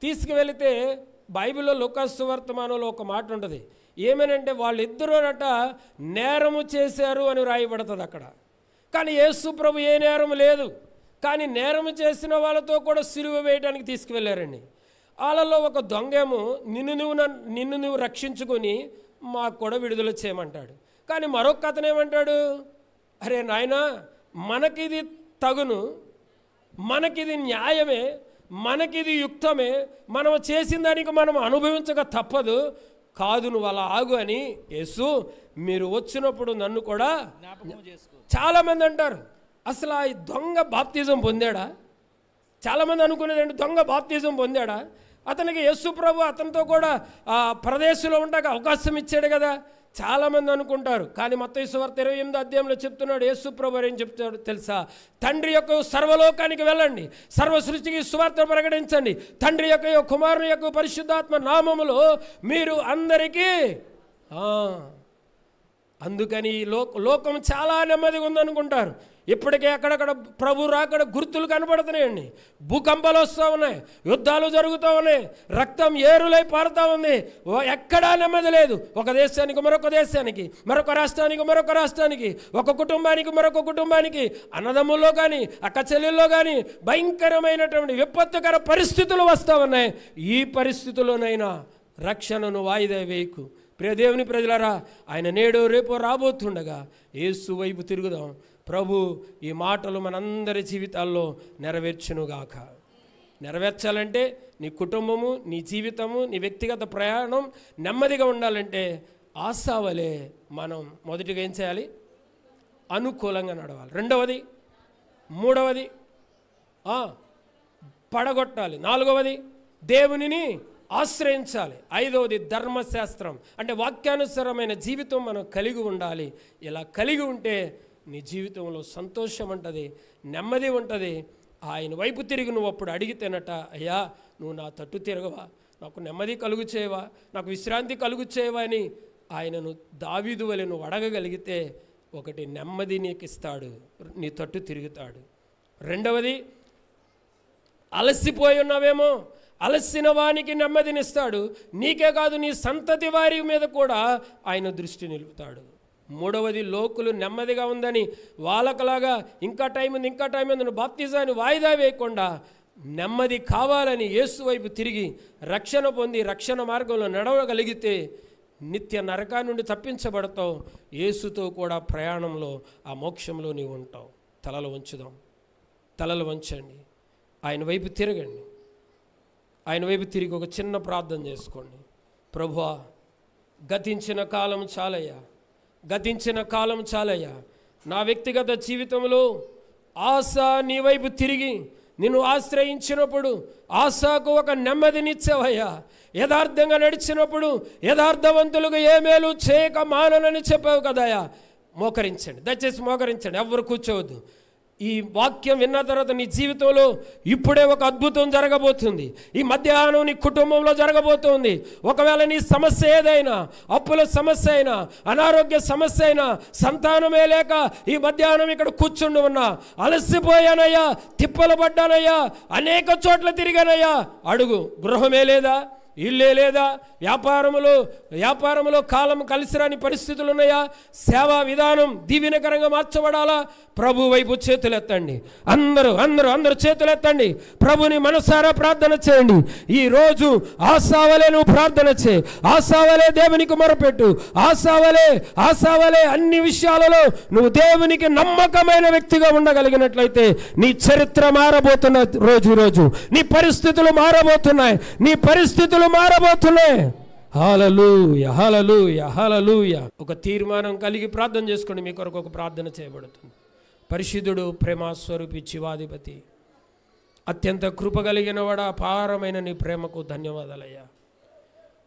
తీసుకువెళితే బైబిల్లో లూకాసు సువార్తమానంలో ఒక మాట ఉంటుంది. ఏమనంటే వాళ్ళిద్దరూనట నేరము చేశారు అని రాయబడుతుంది అక్కడ. కానీ యేసు ప్రభు ఏ నేరము లేదు, కానీ నేరము చేసిన వాళ్ళతో కూడా సిలువ వేయడానికి తీసుకువెళ్ళారండి. వాళ్ళలో ఒక దొంగేమో నిన్ను నువ్వు రక్షించుకొని మాకు కూడా విడుదల చేయమంటాడు. కానీ మరొక అతను ఏమంటాడు, అరే నాయనా, మనకిది తగును, మనకిది న్యాయమే, మనకిది యుక్తమే, మనం చేసిన దానికి మనం అనుభవించక తప్పదు, కాదు నువ్వు అలా ఆగు అని, యేసు మీరు వచ్చినప్పుడు నన్ను కూడా. చాలామంది అంటారు, అసలు ఆ దొంగ బాప్తిజం పొందాడా? చాలామంది అనుకునేదండి, దొంగ బాప్తిజం పొందాడా? అతనికి యేసు ప్రభు అతనితో కూడా ఆ ప్రదేశంలో ఉండక అవకాశం ఇచ్చాడు కదా, చాలామంది అనుకుంటారు. కానీ మత్తయి సువార్త 28వ అధ్యాయంలో చెప్తున్నాడు యేసు ప్రభు ఏం చెప్తాడు తెలుసా? తండ్రి యొక్క సర్వలోకానికి వెళ్ళండి, సర్వ సృష్టికి సువార్త ప్రకటించండి, తండ్రి యొక్క కుమారుని యొక్క పరిశుద్ధాత్మ నామములో మీరు అందరికీ. అందుకని లోకం చాలా నెమ్మదిగా ఉందనుకుంటారు. ఇప్పటికే అక్కడక్కడ ప్రభు రాకడ గుర్తులు కనపడుతున్నాయండి. భూకంపాలు వస్తూ ఉన్నాయి, యుద్ధాలు జరుగుతూ ఉన్నాయి, రక్తం ఏరులై పారుతూ ఉంది, ఎక్కడా నెమ్మది లేదు. ఒక దేశానికి మరొక దేశానికి, మరొక రాష్ట్రానికి మరొక రాష్ట్రానికి, ఒక కుటుంబానికి మరొక కుటుంబానికి, అన్నదమ్ముల్లో కానీ అక్క చెల్లెల్లో కానీ భయంకరమైనటువంటి విపత్తుకర పరిస్థితులు వస్తూ ఉన్నాయి. ఈ పరిస్థితుల్లోనైనా రక్షణను వాయిదా వేయకు. ప్రియ దేవుని ప్రజలారా, ఆయన నేడో రేపో రాబోతుండగా యేసు వైపు తిరుగుదాం. ప్రభు ఈ మాటలు మనందరి జీవితాల్లో నెరవేర్చునుగాక. నెరవేర్చాలంటే నీ కుటుంబము, నీ జీవితము, నీ వ్యక్తిగత ప్రయాణం నెమ్మదిగా ఉండాలంటే ఆశావలే మనం మొదటిగా ఏం చేయాలి? అనుకూలంగా నడవాలి. రెండవది, మూడవది పడగొట్టాలి. నాలుగవది దేవునిని ఆశ్రయించాలి. ఐదవది ధర్మశాస్త్రం, అంటే వాక్యానుసారమైన జీవితం మనం కలిగి ఉండాలి. ఇలా కలిగి ఉంటే నీ జీవితంలో సంతోషం ఉంటుంది, నెమ్మది ఉంటుంది. ఆయన వైపు తిరిగి నువ్వు అప్పుడు అడిగితేనట, అయ్యా నువ్వు నా తట్టు తిరగవా, నాకు నెమ్మది కలుగు చేయవా, నాకు విశ్రాంతి కలుగు చేయవా అని ఆయనను దావీదు వలె నువ్వు అడగగలిగితే ఒకటి నెమ్మది నీకు ఇస్తాడు, నీ తట్టు తిరుగుతాడు. రెండవది, అలసిపోయి ఉన్నావేమో, అలసిన వానికి నెమ్మదినిస్తాడు. నీకే కాదు నీ సంతతి వారి మీద కూడా ఆయన దృష్టి నిలుపుతాడు. మూడవది, లోకులు నెమ్మదిగా ఉందని వాళ్ళకలాగా ఇంకా టైం ఉంది బాప్తిజాన్ని వాయిదా వేయకుండా నెమ్మది కావాలని యేసు వైపు తిరిగి రక్షణ పొంది రక్షణ మార్గంలో నడవగలిగితే నిత్య నరకా నుండి తప్పించబడతావు. యేసుతో కూడా ప్రయాణంలో ఆ మోక్షంలో నీవు ఉంటావు. తలలు వంచుదాం, తలలు వంచండి, ఆయన వైపు తిరగండి. ఆయన వైపు తిరిగి ఒక చిన్న ప్రార్థన చేసుకోండి. ప్రభువా, గతించిన కాలం చాలయ్యా, గతించిన కాలం చాలయ్యా. నా వ్యక్తిగత జీవితంలో ఆశ నీ వైపు తిరిగి నిన్ను ఆశ్రయించినప్పుడు ఆశకు ఒక నెమ్మదినిచ్చావయ్యా. యథార్థంగా నడిచినప్పుడు యథార్థవంతులకు ఏ మేలు చేయక మాననని చెప్పావు కదయ్యా. మోకరించండి, దయచేసి మోకరించండి, ఎవరు కూర్చోవద్దు. ఈ వాక్యం విన్న తర్వాత నీ జీవితంలో ఇప్పుడే ఒక అద్భుతం జరగబోతుంది. ఈ మధ్యాహ్నం నీ కుటుంబంలో జరగబోతుంది. ఒకవేళ నీ సమస్య ఏదైనా, అప్పుల సమస్య అయినా, అనారోగ్య సమస్య అయినా, సంతానమే లేక ఈ మధ్యాహ్నం ఇక్కడ కూర్చుండి ఉన్నా, అలసిపోయానయ్యా, తిప్పలు పడ్డానయ్యా, అనేక చోట్ల తిరిగానయ్యా, అడుగు. గృహమే లేదా, ఇల్లే లేదా, వ్యాపారములో కాలం కలిసి రాని పరిస్థితులు ఉన్నాయా, సేవా విధానం దీవెనకరంగా మార్చబడాలా, ప్రభు వైపు చేతులెత్తండి. అందరూ చేతులెత్తండి. ప్రభుని మనసారా ప్రార్థన చేయండి. ఈరోజు ఆశావలే నువ్వు ప్రార్థన చేయి, ఆశావలే దేవునికి మొరపెట్టు, ఆశావలే అన్ని విషయాలలో నువ్వు దేవునికి నమ్మకమైన వ్యక్తిగా ఉండగలిగినట్లయితే నీ చరిత్ర మారబోతున్న రోజు నీ పరిస్థితులు మారబోతున్నాయి. హల్లెలూయా, హల్లెలూయా, హల్లెలూయా. ఒక తీర్మానం కలిగి ప్రార్థన చేసుకోండి. మీ కొరకు ఒక ప్రార్థన చేయబడుతుంది. పరిశుద్ధుడు, ప్రేమస్వరూపి, జీవాధిపతి, అత్యంత కృప కలిగిన వాడా, అపారమైన నీ ప్రేమకు ధన్యవాదాలయ్యా.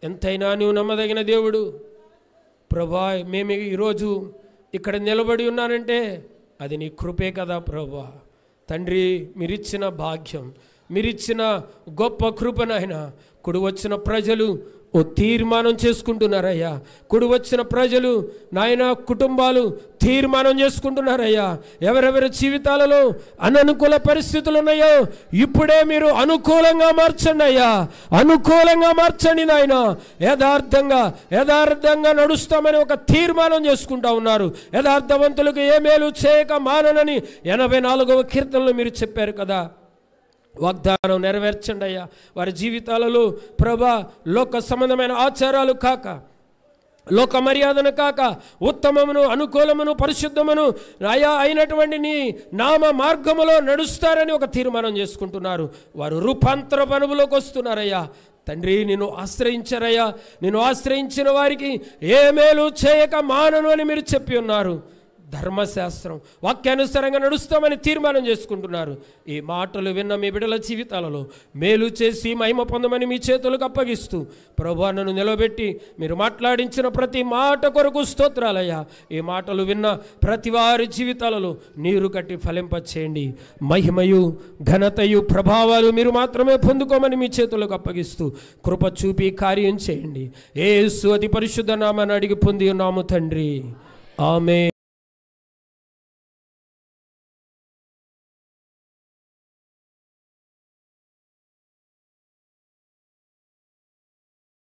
ఎంతైనా నువ్వు నమ్మదగిన దేవుడు ప్రభా. మేము ఈరోజు ఇక్కడ నిలబడి ఉన్నానంటే అది నీ కృపే కదా ప్రభా. తండ్రి, మీరిచ్చిన భాగ్యం, మీరిచ్చిన గొప్ప కృపనైనా కుడి వచ్చిన ప్రజలు ఓ తీర్మానం చేసుకుంటున్నారయ్యా. కుడి వచ్చిన ప్రజలు నాయన కుటుంబాలు తీర్మానం చేసుకుంటున్నారయ్యా. ఎవరెవరి జీవితాలలో అననుకూల పరిస్థితులు ఉన్నాయో ఇప్పుడే మీరు అనుకూలంగా మార్చండి అయ్యా, అనుకూలంగా మార్చండి నాయన. యథార్థంగా నడుస్తామని ఒక తీర్మానం చేసుకుంటా ఉన్నారు. యథార్థవంతులకు ఏ మేలు చేయక మాననని 84వ కీర్తనలో మీరు చెప్పారు కదా. వాగ్దానం నెరవేర్చండి అయ్యా. వారి జీవితాలలో ప్రభా లోక సంబంధమైన ఆచారాలు కాక, లోక మర్యాదను కాక, ఉత్తమమును, అనుకూలమును, పరిశుద్ధమును అయా అయినటువంటి నీ నామ మార్గములో నడుస్తారని ఒక తీర్మానం చేసుకుంటున్నారు. వారు రూపాంతర అనుభవంలోకి వస్తున్నారయ్యా. తండ్రి, నిన్ను ఆశ్రయించారయ్యా. నిన్ను ఆశ్రయించిన వారికి ఏ మేలు చేయక మానను అని మీరు చెప్పి ఉన్నారు. ధర్మశాస్త్రం వాక్యానుసారంగా నడుస్తామని తీర్మానం చేసుకుంటున్నారు. ఈ మాటలు విన్న మీ బిడ్డల జీవితాలలో మేలు చేసి మహిమ పొందమని మీ చేతులకు అప్పగిస్తూ ప్రభువా నన్ను నిలబెట్టి మీరు మాట్లాడించిన ప్రతి మాట కొరకు స్తోత్రాలయ్యా. ఈ మాటలు విన్న ప్రతి వారి జీవితాలలో నీరు కట్టి ఫలింపచేయండి. మహిమయు ఘనతయు ప్రభావాలు మీరు మాత్రమే పొందుకోమని మీ చేతులకు అప్పగిస్తూ కృప చూపి కార్యం చేయండి. యేసు అతి పరిశుద్ధ నామమున అడిగి పొంది ఉన్నాము తండ్రి. ఆమేన్.